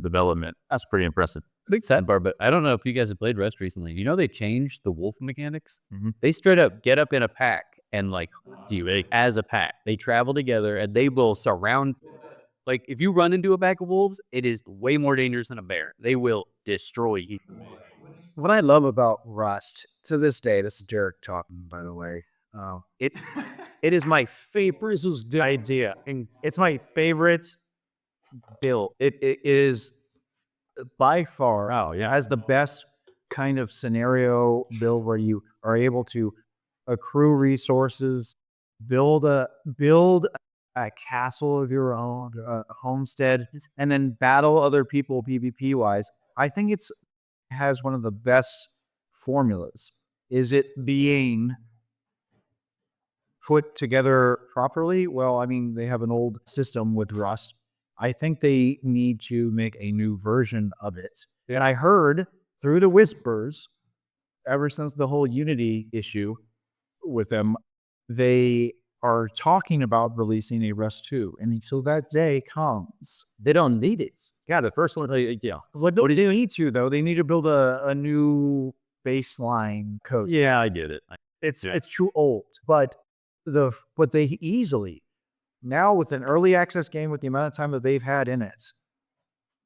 development. That's pretty impressive. big sidebar, but I don't know if you guys have played Rust recently. You know they changed the wolf mechanics? Mhm. They straight up get up in a pack and like hunt you as a pack. They travel together and they will surround. Like if you run into a pack of wolves, it is way more dangerous than a bear. They will destroy you. What I love about Rust to this day, this is Derek talking, by the way. It is my favorite. This is the idea, and it's my favorite build. It is by far has the best kind of scenario build where you are able to accrue resources, build a castle of your own, a homestead, and then battle other people PvP wise. I think it's has one of the best formulas. Is it being put together properly? Well, I mean, they have an old system with Rust. I think they need to make a new version of it. And I heard through the whispers, ever since the whole Unity issue with them, they are talking about releasing a Rust 2. And until that day comes, They don't need it. Yeah, the first one, it's like, what do they need to, though? They need to build a new baseline code. yeah, I get it. It's Yeah. it's too old. But they easily now with an early access game with the amount of time that they've had in it,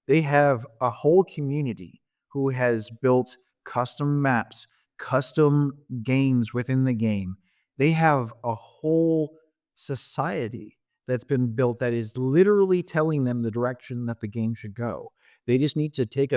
they have a whole community who has built custom maps, custom games within the game. They have a whole society that's been built that is literally telling them the direction that the game should go. They just need to take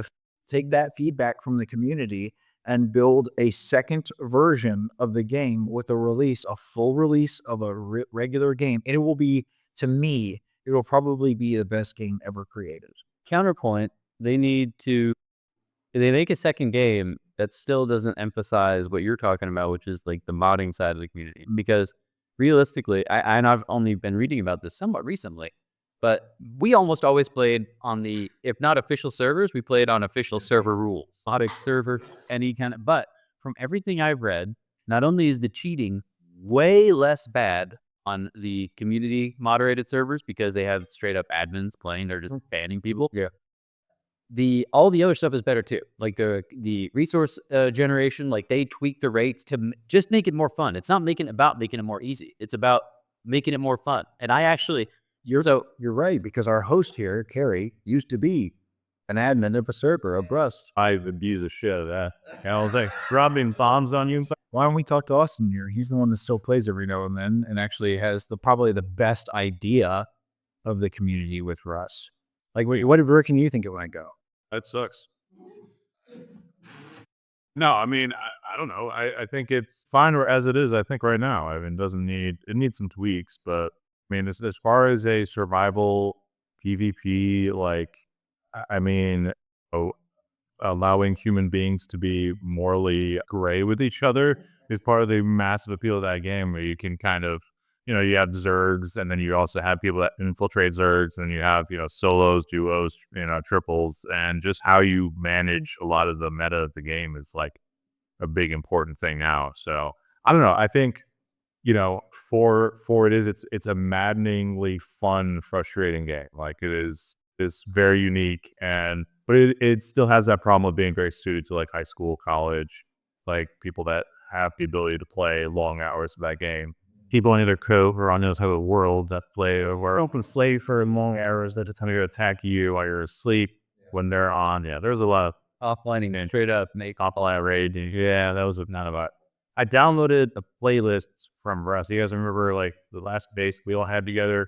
that feedback from the community and build a second version of the game with a full release of a regular game. And it will be, to me, it will probably be the best game ever created. Counterpoint, they need to, if they make a second game that still doesn't emphasize what you're talking about, which is like the modding side of the community. Because realistically, and I've only been reading about this somewhat recently, but we almost always played on the, if not official servers, we played on official server rules, modded server, any kind of, but from everything I've read, not only is the cheating way less bad on the community moderated servers because they have straight up admins playing, they're just banning people. Yeah. All the other stuff is better too. Like the resource generation, like they tweak the rates to just make it more fun. It's not making it more easy. It's about making it more fun. And I actually, You're right, because our host here, Carrie, used to be an admin of a server of Rust. I abuse the shit of that. I was like, dropping bombs on you. Why don't we talk to Austin here? He's the one that still plays every now and then and actually has probably the best idea of the community with Rust. Like, where can you think it might go? That sucks. No, I mean, I don't know. I think it's fine as it is. I think right now, I mean, it needs some tweaks, but I mean, as far as a survival PvP, like, I mean, allowing human beings to be morally gray with each other is part of the massive appeal of that game, where you can kind of, you have Zergs, and then you also have people that infiltrate Zergs, and you have, solos, duos, triples, and just how you manage a lot of the meta of the game is like a big important thing now. So I don't know. I think, for it's a maddeningly fun, frustrating game. Like it's very unique, but it still has that problem of being very suited to like high school, college, like people that have the ability to play long hours of that game. People on either Cove or on those type of world that play or open slave for long hours that attempt to attack you while you're asleep when they're on. Yeah, there's a lot of offlining straight up, make offline raid. Yeah, that was not about. I downloaded a playlist from Rust. You guys remember like the last base we all had together?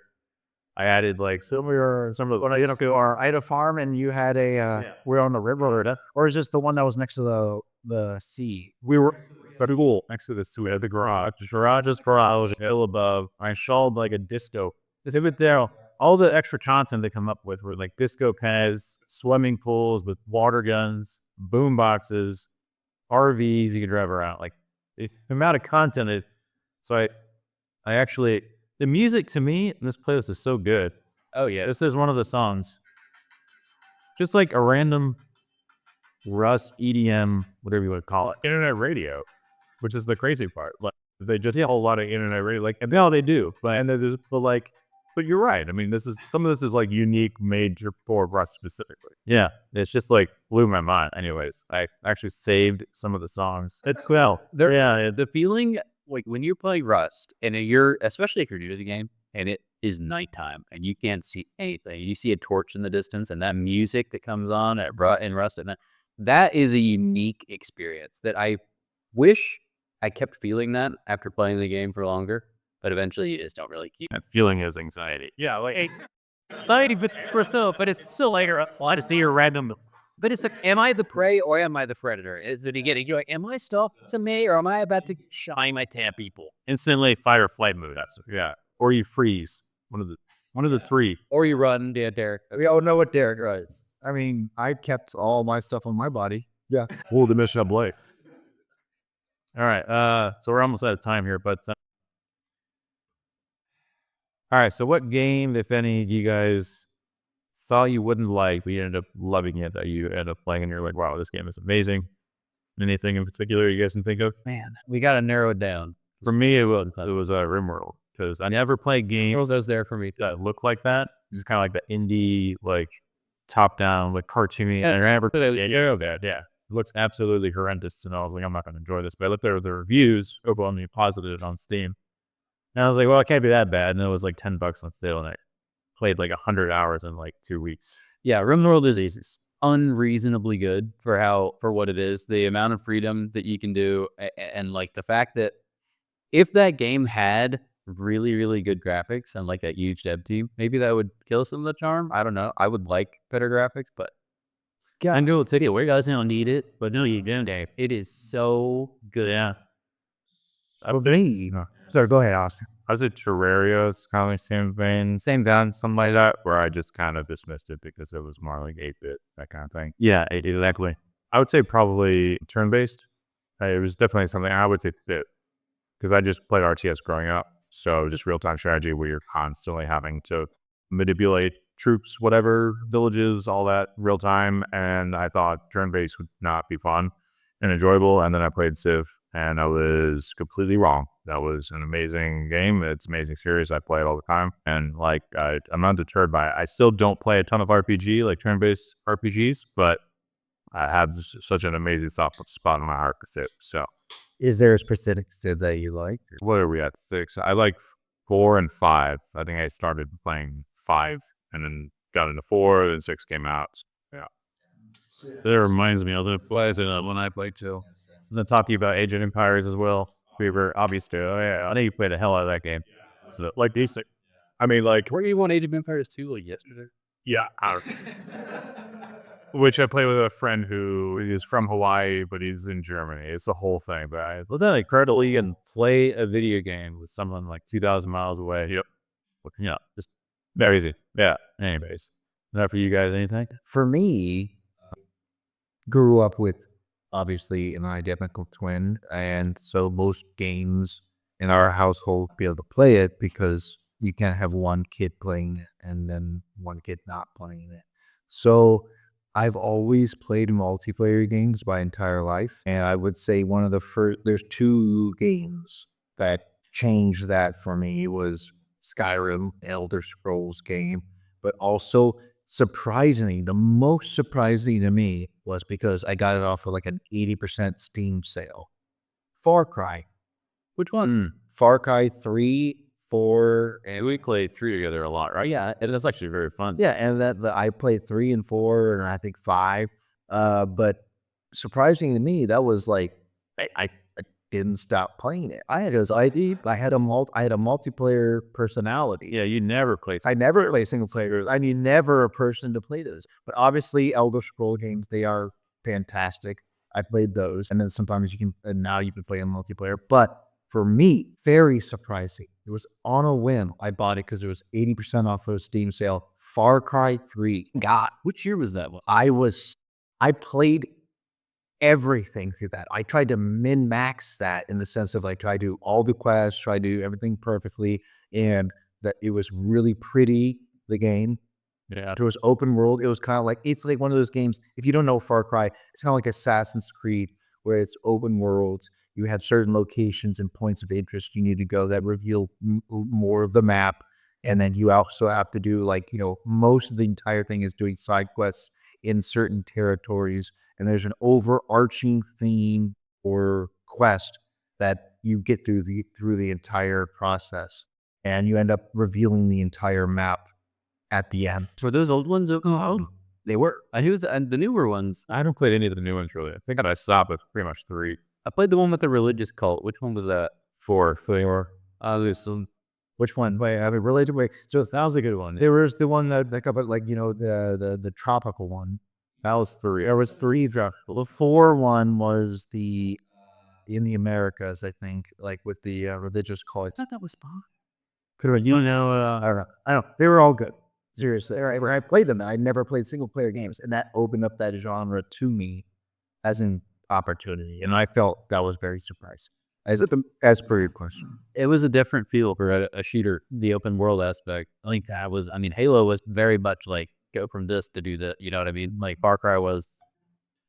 I added like some of I had a farm and you had we're on the river, or is this the one that was next to the sea? we were cool next to this. We had the garage. Hill above. I installed like a disco. It was there. All the extra content they come up with were like disco pens, swimming pools with water guns, boom boxes, RVs you could drive around. Like the amount of content. So I actually, the music to me in this playlist is so good. Oh yeah, This is one of the songs. Just like a random Rust EDM, whatever you would call it. Internet radio, which is the crazy part. Like they just a whole lot of internet radio. Like and they do. But you're right. I mean, some of this is like unique, made for Rust specifically. Yeah, it's just like blew my mind. Anyways, I actually saved some of the songs. It's cool. the feeling like when you're playing Rust and especially if you're new to the game and it is nighttime and you can't see anything, you see a torch in the distance and that music that comes on in Rust at night, that is a unique experience that I wish I kept feeling that after playing the game for longer. But eventually, you just don't really keep That feeling is anxiety. Yeah, like anxiety, but it's still like I to see your random. But it's like, am I the prey or am I the predator? Is the beginning. You're like, am I still to me or am I about to shine my tab people? instantly fight or flight mode. Yeah, or you freeze. One of the three. Or you run, yeah, Derek. We all know what Derek does. I mean, I kept all my stuff on my body. Yeah. Oh, the mission of life. All right. So we're almost out of time here, but all right. So what game, if any, do you guys thought you wouldn't like, but you ended up loving it, that you ended up playing, and you're like, wow, this game is amazing? Anything in particular you guys can think of? Man, we got to narrow it down. For me, it was RimWorld, because I never played games That was there for me. that look like that. It's kind of like the indie, like top down, like cartoony. And I never, yeah. It looks absolutely horrendous. And I was like, I'm not going to enjoy this. But I looked at the reviews, overwhelmingly positive on Steam. And I was like, well, it can't be that bad. And it was like $10 on sale. And I played like 100 hours in like 2 weeks. Yeah, RimWorld is unreasonably good for what it is. The amount of freedom that you can do, and like the fact that if that game had really, really good graphics and like a huge dev team, maybe that would kill some of the charm. I don't know. I would like better graphics, but I know it's it. We guys don't need it, but no, you don't, Dave. it is so good. Yeah. Sorry, go ahead, Austin. I was at Terraria, it's kind of like same vein, same down, something like that, where I just kind of dismissed it because it was more like 8-bit, that kind of thing. Yeah, exactly. I would say probably turn-based. It was definitely something I would say fit because I just played RTS growing up. So just real-time strategy where you're constantly having to manipulate troops, whatever, villages, all that real-time. And I thought turn-based would not be fun and enjoyable. And then I played Civ and I was completely wrong. That was an amazing game. It's an amazing series. I play it all the time. And like, I'm not deterred by it. I still don't play a ton of RPG, like turn-based RPGs, but I have such an amazing soft spot in my heart for Civ. So Is there a specific Civ that you like? what are we at? 6? I like 4 and 5. I think I started playing 5 and then got into 4, then 6 came out. Yeah. That reminds me of the plays when I played too. I talked to you about Age of Empires as well. We were obviously, I know you played the hell out of that game. So Like these things. I mean, like, Were you on Age of Empires 2 like yesterday? yeah. Which I play with a friend who is from Hawaii, but he's in Germany. It's a whole thing. But I, Well, then incredible you can play a video game with someone like 2,000 miles away. Yep. Yeah, just very easy. Yeah. Anyways, is that for you guys? Anything? For me, grew up with obviously an identical twin, and so most games in our household be able to play it because you can't have one kid playing it and then one kid not playing it. So I've always played multiplayer games my entire life, and I would say one of the first. There's 2 games that changed that for me. Was Skyrim, Elder Scrolls game, but also surprisingly, the most surprising to me was because I got it off of like an 80% Steam sale. Far Cry. Which one? Far Cry 3, 4. And we played 3 together a lot, right? Yeah. And that's actually very fun. Yeah, and I played 3 and 4 and I think 5. But surprising to me, that was like I didn't stop playing it. I had a multiplayer personality. Yeah, you never played. I never play single players. I need never a person to play those. But obviously, Elder Scroll games, they are fantastic. I played those, and then sometimes you can. And now you can play in multiplayer. But for me, very surprising. It was on a whim. I bought it because it was 80% off of a Steam sale. Far Cry 3. God, Which year was that one? I played everything through that. I tried to min-max that in the sense of like try to do all the quests, try to do everything perfectly, and that it was really pretty, the game. Yeah. It was open world. It was kind of like, it's like one of those games, if you don't know Far Cry, it's kind of like Assassin's Creed, where it's open world. You have certain locations and points of interest you need to go that reveal more of the map. And then you also have to do like, most of the entire thing is doing side quests in certain territories. And there's an overarching theme or quest that you get through the entire process. And you end up revealing the entire map at the end. Were those old ones open world? They were. I knew the newer ones. I haven't played any of the new ones really. I think I stopped with pretty much 3. I played the one with the religious cult. Which one was that? 4. There's some. Which one? Wait, I mean, related. Wait, so That was a good one. there was the one that got like the tropical one. That was 3. There was 3 tropical. The 4 one was the in the Americas, I think, like with the religious cult. I thought that was Spawn. Could have, you know, I don't know. I don't know. They were all good. Seriously, I played them. I never played single player games, and that opened up that genre to me as an opportunity, and I felt that was very surprising. As per your question, It was a different feel for a shooter, the open world aspect. Halo was very much like go from this to do that. You know what I mean? Like Far Cry was.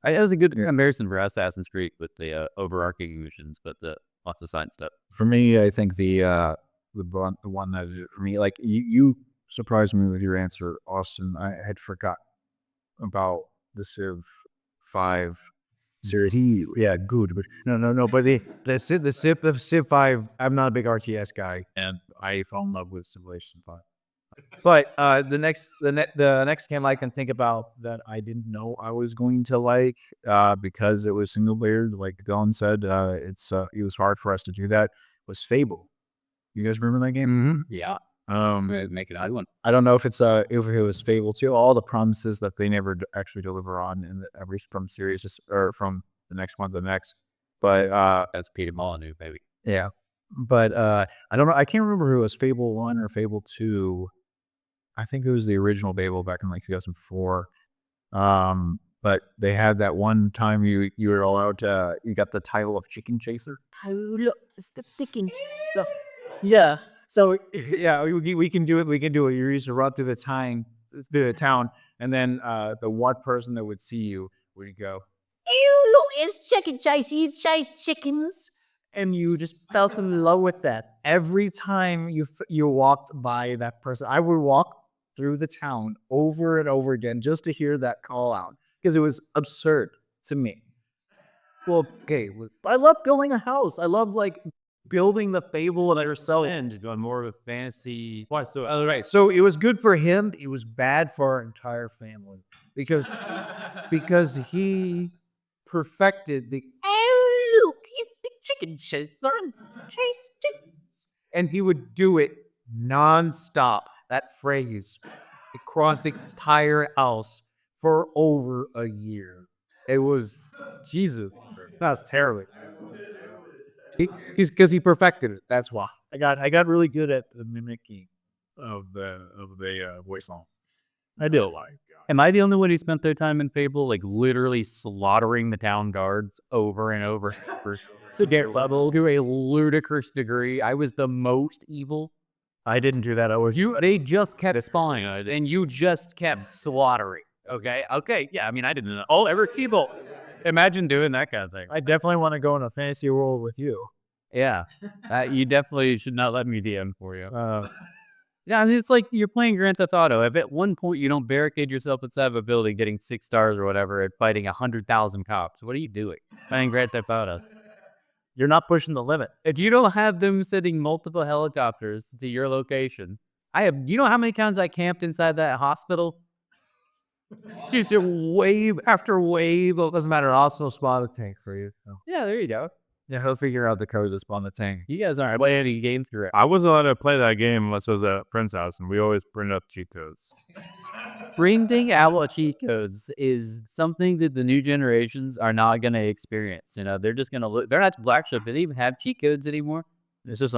It was a good comparison for Assassin's Creed with the overarching missions, but the lots of side stuff. For me, I think the one that did it for me, like you surprised me with your answer, Austin. I had forgot about the Civ 5 Yeah, good, but no. But the Civ 5. I'm not a big RTS guy, and I fell in love with Civilization 5. But the next game I can think about that I didn't know I was going to like because it was single player, like Dylan said, it was hard for us to do that. Was Fable. You guys remember that game? Yeah. Make it one. I don't know if if it was Fable 2. All the promises that they never actually deliver on, in every from series, or from the next one to the next. But That's Peter Molyneux, baby. yeah. But I don't know. I can't remember who it was, Fable 1 or Fable 2. I think it was the original Fable back in like 2004. But they had that one time you were allowed to, you got the title of Chicken Chaser. Oh, look, it's the sticking. So yeah. So yeah, we can do it. We can do it. You used to run through the town, and then the one person that would see you would go, Oh, look, it's chicken chase. You chase chickens. and you just fell in love with that. Every time you walked by that person, I would walk through the town over and over again just to hear that call out because it was absurd to me. Well, okay, I love building a house. I love like building the Fable and yourself. And on more of a fantasy. Why? So Right. So it was good for him. It was bad for our entire family because he perfected the, Oh, look, it's the chicken chaser. Chase chickens. and he would do it nonstop. That phrase across the entire house for over a year. It was Jesus. That's terrible. Because he perfected it. That's why I got really good at the mimicking of the voice line. I did a lot. Am I the only one who spent their time in Fable, like literally slaughtering the town guards over and over? So get level to a ludicrous degree. I was the most evil. I didn't do that. They just kept spawning, and you just kept slaughtering. Okay, yeah. I mean, I didn't know. Oh, every people. Imagine doing that kind of thing. I definitely want to go in a fantasy world with you. Yeah, you definitely should not let me DM for you. Yeah, I mean, it's like you're playing Grand Theft Auto. If at one point you don't barricade yourself inside of a building, getting 6 stars or whatever, and fighting 100,000 cops, what are you doing? Playing Grand Theft Auto. You're not pushing the limit. If you don't have them sending multiple helicopters to your location, you know how many times I camped inside that hospital? Just a wave after wave. It doesn't matter. Also, spawn a tank for you. So. Yeah, there you go. Yeah, he'll figure out the code to spawn the tank. You guys aren't playing any games through it. I wasn't allowed to play that game unless I was at a friend's house, and we always printed up cheat codes. Printing out cheat codes is something that the new generations are not going to experience. You know, they're just going to look. They're not black shop. They don't even have cheat codes anymore. It's just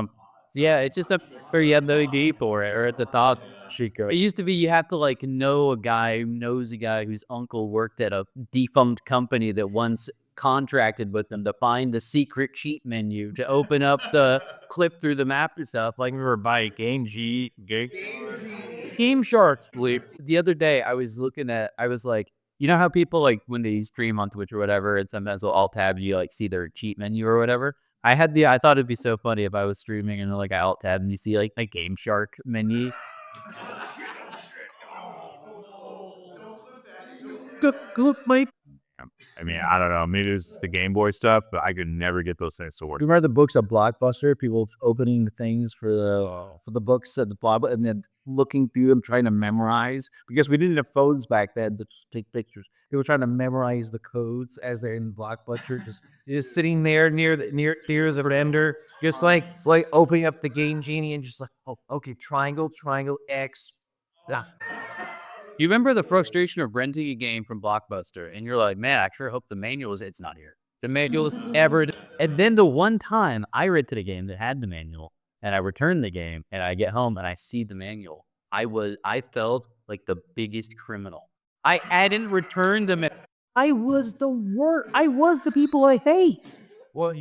it's just where you have the ID for it, or it's a thought cheat code. It used to be you have to like know a guy who knows a guy whose uncle worked at a defunct company that once contracted with them to find the secret cheat menu to open up the clip through the map and stuff. Like we were by Game Shark. The other day I was like, you know how people like when they stream on Twitch or whatever, and sometimes they'll alt tab you like see their cheat menu or whatever. I thought it'd be so funny if I was streaming and like I alt tab and you see like a Game Shark menu. Good, Mike. I mean, I don't know. Maybe it's the Game Boy stuff, but I could never get those things to work. Do you remember the books of Blockbuster? People opening the things for the books at the Blockbuster and then looking through them, trying to memorize, because we didn't have phones back then to take pictures. People were trying to memorize the codes as they're in Blockbuster, just sitting there near the render, just like opening up the Game Genie and just like, oh, okay, triangle, X. Ah. You remember the frustration of renting a game from Blockbuster, and you're like, man, I sure hope the manual it's not here. The manual is ever. And then the one time I rented a game that had the manual, and I returned the game, and I get home and I see the manual, I felt like the biggest criminal. I hadn't returned the manual. I was the worst. I was the people I hate. Well,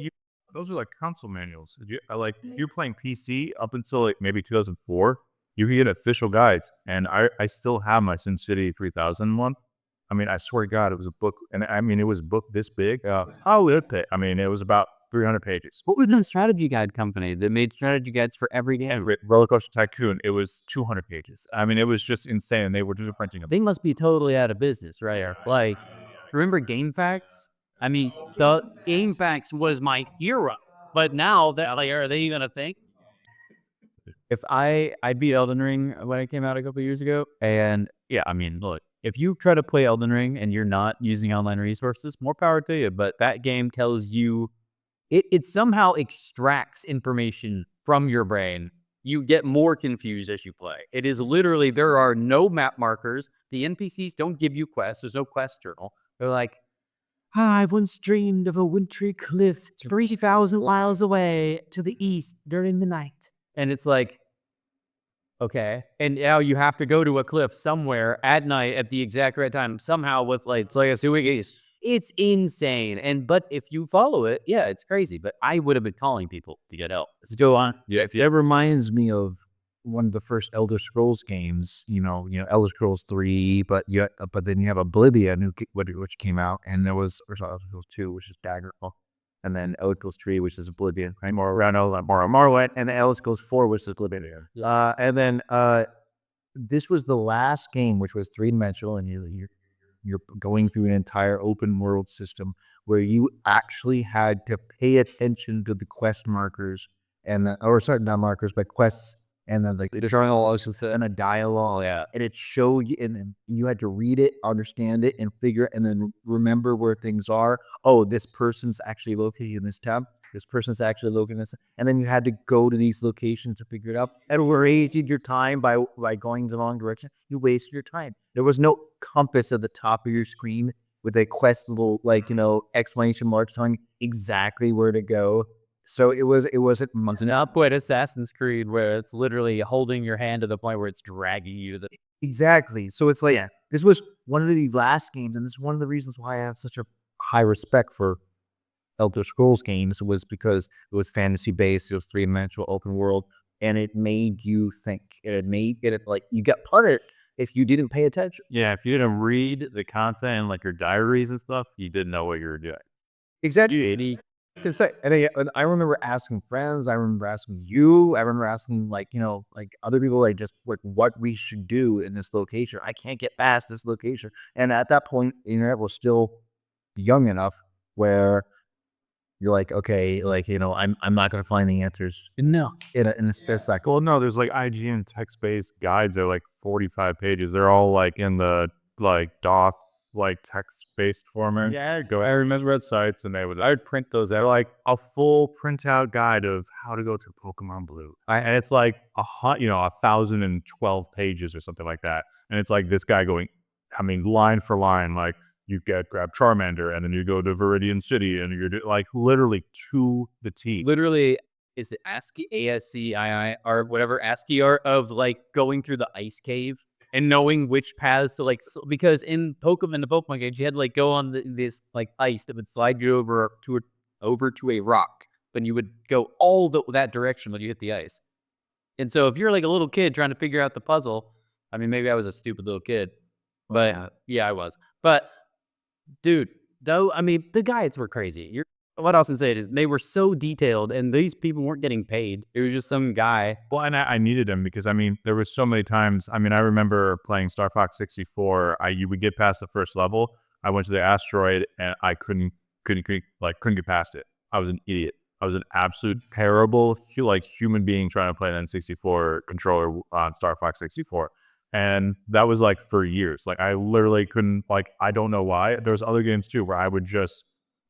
those are like console manuals. You're playing PC up until like maybe 2004. You can get official guides, and I still have my SimCity 3000 one. I mean, I swear to God, it was a book, and I mean, it was a book this big. How lived it? I mean, it was about 300 pages. What was the strategy guide company that made strategy guides for every game? And Roller Coaster Tycoon, it was 200 pages. I mean, it was just insane. They were just printing them. They must be totally out of business, right? Like, remember GameFAQs? I mean, the GameFAQs was my hero, but now that like, are they gonna think? If I beat Elden Ring when it came out a couple years ago, and yeah, I mean, look, if you try to play Elden Ring and you're not using online resources, more power to you. But that game tells you, it somehow extracts information from your brain. You get more confused as you play. It is literally, there are no map markers. The NPCs don't give you quests. There's no quest journal. They're like, I once dreamed of a wintry cliff 3,000 miles away to the east during the night. and it's like, okay. And now you have to go to a cliff somewhere at night at the exact right time, somehow with like, it's like a suicide. It's insane. But if you follow it, yeah, it's crazy. But I would have been calling people to get help. Let's go on. Yeah, That reminds me of one of the first Elder Scrolls games. Elder Scrolls 3, but then you have Oblivion, which came out, and there was Elder Scrolls 2, which is Daggerfall, and then Elder Scrolls 3, which is Oblivion, right? Morrowind, and then Elder Scrolls 4, which is Oblivion. And then this was the last game, which was three-dimensional, and you're going through an entire open world system where you actually had to pay attention to the quest markers not markers, but quests, and then and a dialogue. Yeah. And it showed you, and then you had to read it, understand it, and figure, and then remember where things are. Oh, this person's actually located in this tab. This person's actually located in this, and then you had to go to these locations to figure it out. And wasted your time by going the wrong direction. You wasted your time. There was no compass at the top of your screen with a quest little exclamation mark telling exactly where to go. So it wasn't. It's not quite Assassin's Creed where it's literally holding your hand to the point where it's dragging you to the. Exactly. So it's like, this was one of the last games, and this is one of the reasons why I have such a high respect for Elder Scrolls games, was because it was fantasy based, it was three-dimensional open world, and it made you think. It made it like you got part of it if you didn't pay attention. Yeah, if you didn't read the content and like your diaries and stuff, you didn't know what you were doing. Exactly. And I remember asking friends, I remember asking you, I remember asking other people, what we should do in this location. I can't get past this location. And at that point, the internet was still young enough where you're like, okay, I'm not going to find the answers. No. In a split second. Well, no, there's like IGN text-based guides that are like 45 pages. They're all like in the like DOS text-based format. Yeah, I remember at sites, and I would print those out, like a full printout guide of how to go through Pokemon Blue. And it's like 1,012 pages or something like that. And it's like this guy going, line for line, like you grab Charmander, and then you go to Viridian City, and you're like literally to the T. Literally, is it ASCII, ASCII, or whatever ASCII art of like going through the ice cave and knowing which paths to because in the Pokemon games, you had to like go on this like ice that would slide you over to a rock, but you would go all that direction when you hit the ice. And so if you're like a little kid trying to figure out the puzzle, maybe I was a stupid little kid, but yeah, I was. But dude, though, the guides were crazy. What else can say is they were so detailed, and these people weren't getting paid. It was just some guy. Well, and I needed them because there was so many times. I remember playing Star Fox 64. You would get past the first level. I went to the asteroid, and I couldn't get past it. I was an idiot. I was an absolute terrible human being trying to play an N64 controller on Star Fox 64. And that was like for years. Like I literally couldn't, I don't know why. There's other games too where I would just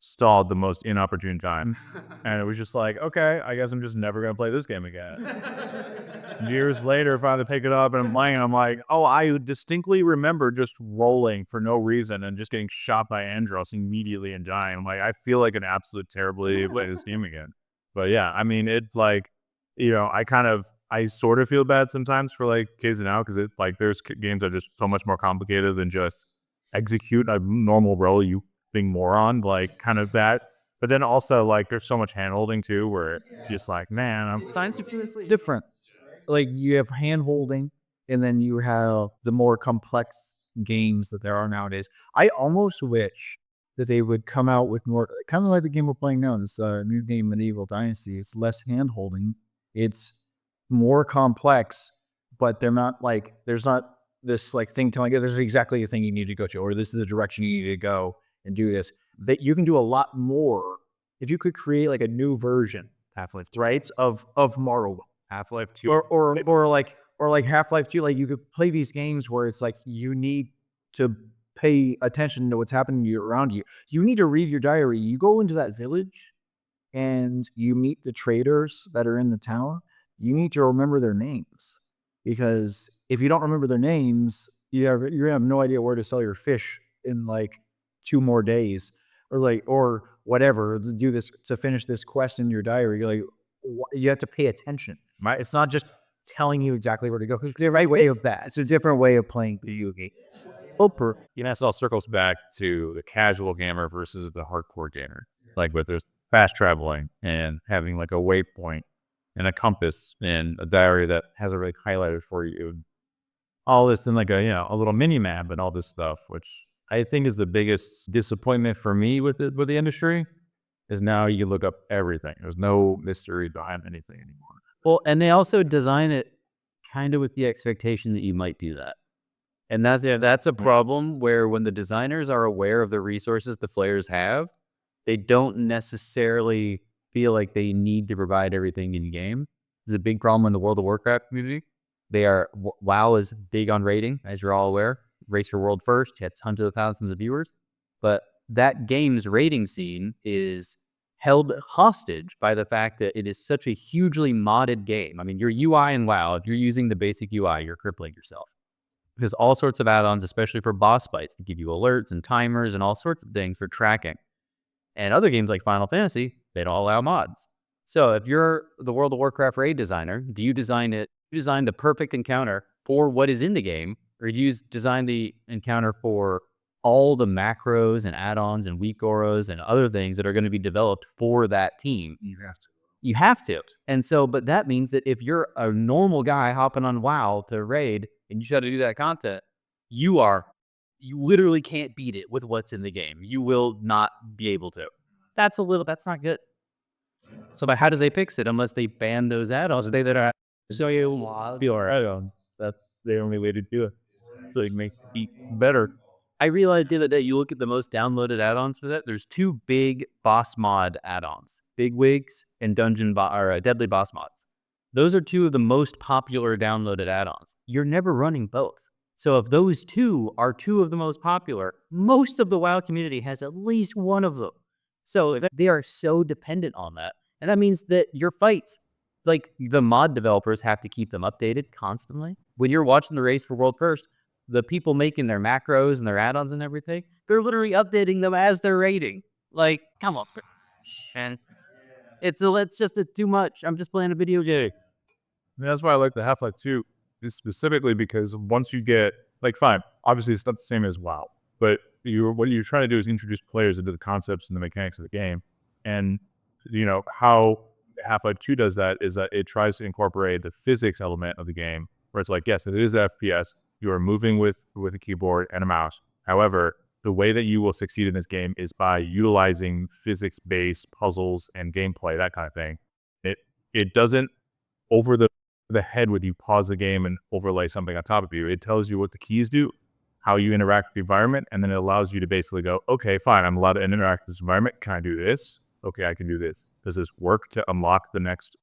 stall at the most inopportune time. And it was just like, okay, I guess I'm just never going to play this game again. Years later, finally pick it up and I'm playing, and I'm like, oh, I distinctly remember just rolling for no reason and just getting shot by Andros immediately and dying. I'm like, I feel like an absolute terrible idiot playing this game again. But yeah, I sort of feel bad sometimes for kids now, because there's games that are just so much more complicated than just execute a normal role, you being moron, kind of that. But then also there's so much hand holding too, where just man, I'm different. You have hand holding, and then you have the more complex games that there are nowadays. I almost wish that they would come out with more, kind of like the game we're playing now, this new game, Medieval Dynasty. It's less hand holding. It's more complex, but they're not there's not this thing telling you this is exactly the thing you need to go to, or this is the direction you need to go and do this. that you can do a lot more if you could create like a new version, Half-Life 2. right, of Morrowind. Half-Life 2. Or like Half-Life 2, like you could play these games where it's like you need to pay attention to what's happening around you. You need to read your diary. You go into that village and you meet the traders that are in the town. You need to remember their names, because if you don't remember their names, you're gonna have no idea where to sell your fish in like 2 more days, or whatever, to do this, to finish this quest in your diary. You're like, you have to pay attention. Right? It's not just telling you exactly where to go. It's the right way of that. It's a different way of playing video games. This all circles back to the casual gamer versus the hardcore gamer. Like with there's fast traveling and having like a waypoint and a compass and a diary that has it like highlighted for you. All this in like a little mini map and all this stuff, which I think is the biggest disappointment for me with the industry, is now you look up everything. There's no mystery behind anything anymore. Well, and they also design it kind of with the expectation that you might do that. And that's a problem where when the designers are aware of the resources the players have, they don't necessarily feel like they need to provide everything in game. There's a big problem in the World of Warcraft community. WoW is big on rating, as you're all aware. Race your world first, it's hundreds of thousands of viewers. But that game's rating scene is held hostage by the fact that it is such a hugely modded game. I mean, your UI in WoW, if you're using the basic UI, you're crippling yourself. Because all sorts of add-ons, especially for boss fights, to give you alerts and timers and all sorts of things for tracking. And other games like Final Fantasy, they don't allow mods. So if you're the World of Warcraft raid designer, do you design the perfect encounter for what is in the game, or do you design the encounter for all the macros and add-ons and weak auras and other things that are going to be developed for that team? You have to. And so, but that means that if you're a normal guy hopping on WoW to raid and you try to do that content, you literally can't beat it with what's in the game. You will not be able to. That's not good. So, but how does they fix it unless they ban those add-ons? They that are so add-ons. That's the only way to do it. So it makes it better. I realized the other day, you look at the most downloaded add-ons for that, there's 2 big boss mod add-ons, Big Wigs and Deadly Boss Mods. Those are 2 of the most popular downloaded add-ons. You're never running both. So if those 2 are 2 of the most popular, most of the WoW community has at least one of them. So they are so dependent on that. And that means that your fights, like the mod developers have to keep them updated constantly. When you're watching the race for World First, the people making their macros and their add-ons and everything, they're literally updating them as they're rating. Like, come on. And it's just too much. I'm just playing a video game. And that's why I like the Half-Life 2, is specifically because once you get, like, fine, obviously it's not the same as WoW, but what you're trying to do is introduce players into the concepts and the mechanics of the game. And, how Half-Life 2 does that is that it tries to incorporate the physics element of the game, where it's like, yes, it is FPS. You are moving with a keyboard and a mouse. However, the way that you will succeed in this game is by utilizing physics-based puzzles and gameplay, that kind of thing. It doesn't over the head with you pause the game and overlay something on top of you. It tells you what the keys do, how you interact with the environment, and then it allows you to basically go, okay, fine, I'm allowed to interact with this environment. Can I do this? Okay, I can do this. Does this work to unlock the next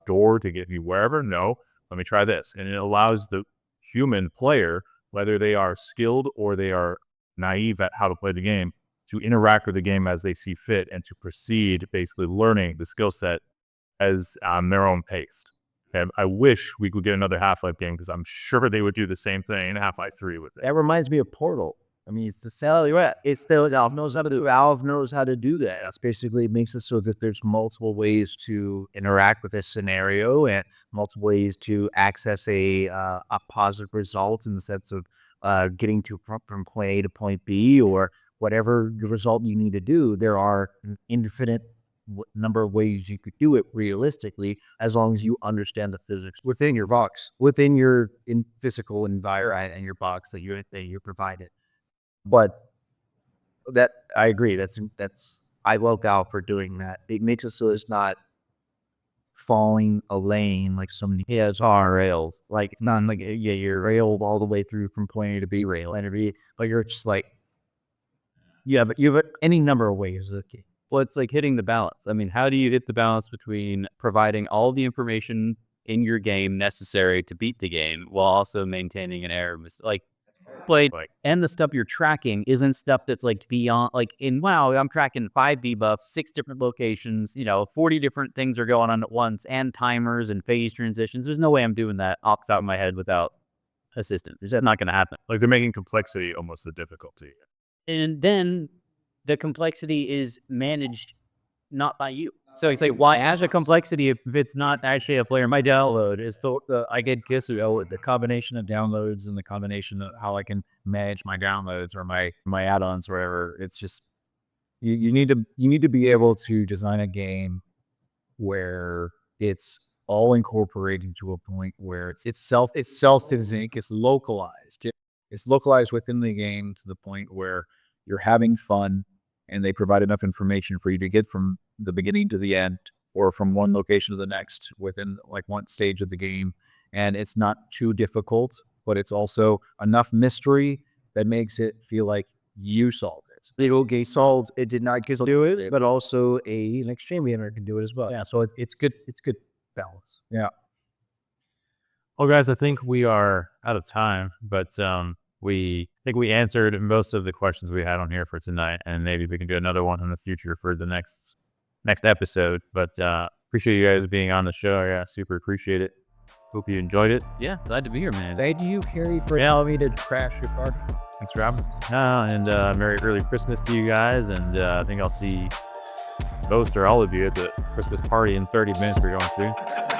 door to get you wherever? No. Let me try this. And it allows the human player, whether they are skilled or they are naive at how to play the game, to interact with the game as they see fit and to proceed basically learning the skill set as on their own pace. And I wish we could get another Half-Life game, because I'm sure they would do the same thing in Half-Life 3 with it. That reminds me of Portal. I mean, it's the salary rat. It's still Valve knows how to do that. That's basically, it makes it so that there's multiple ways to interact with this scenario and multiple ways to access a positive result in the sense of getting from point A to point B, or whatever the result you need to do. There are an infinite number of ways you could do it realistically, as long as you understand the physics within your box, within your physical environment and your box that you're provided. But that, I agree. I love Valve for doing that. It makes it so it's not falling a lane like so many rails. Like, it's not like, you're railed all the way through from point A to B, but you're just like, Yeah, but you have any number of ways. Okay. Well, it's like hitting the balance. I mean, how do you hit the balance between providing all the information in your game necessary to beat the game while also maintaining an error? Like, played and the stuff you're tracking isn't stuff that's like beyond, like in WoW, I'm tracking 5 debuffs, 6 different locations, 40 different things are going on at once, and timers and phase transitions. There's no way I'm doing that off the top of my head without assistance. It's just not going to happen. Like they're making complexity almost the difficulty. And then the complexity is managed not by you. So it's like, why As a complexity, if it's not actually a player, my download is I get Kisu, the combination of downloads and the combination of how I can manage my downloads or my add-ons or whatever. It's just you need to be able to design a game where it's all incorporated to a point where it's self-sync, it's localized. It's localized within the game to the point where you're having fun and they provide enough information for you to get from the beginning to the end or from one location to the next within like one stage of the game. And it's not too difficult, but it's also enough mystery that makes it feel like you solved it. It did not just do it, but also an extreme gamer can do it as well. Yeah, so it's good balance. Well, guys, I think we are out of time, but we think we answered most of the questions we had on here for tonight, and maybe we can do another one in the future for the next episode. But appreciate you guys being on the show. Yeah, super appreciate it. Hope you enjoyed it. Yeah, glad to be here, man. Thank you, Carrie, for allowing me to crash your party. Thanks for having me. And Merry early Christmas to you guys. And I think I'll see most or all of you at the Christmas party in 30 minutes we're going to.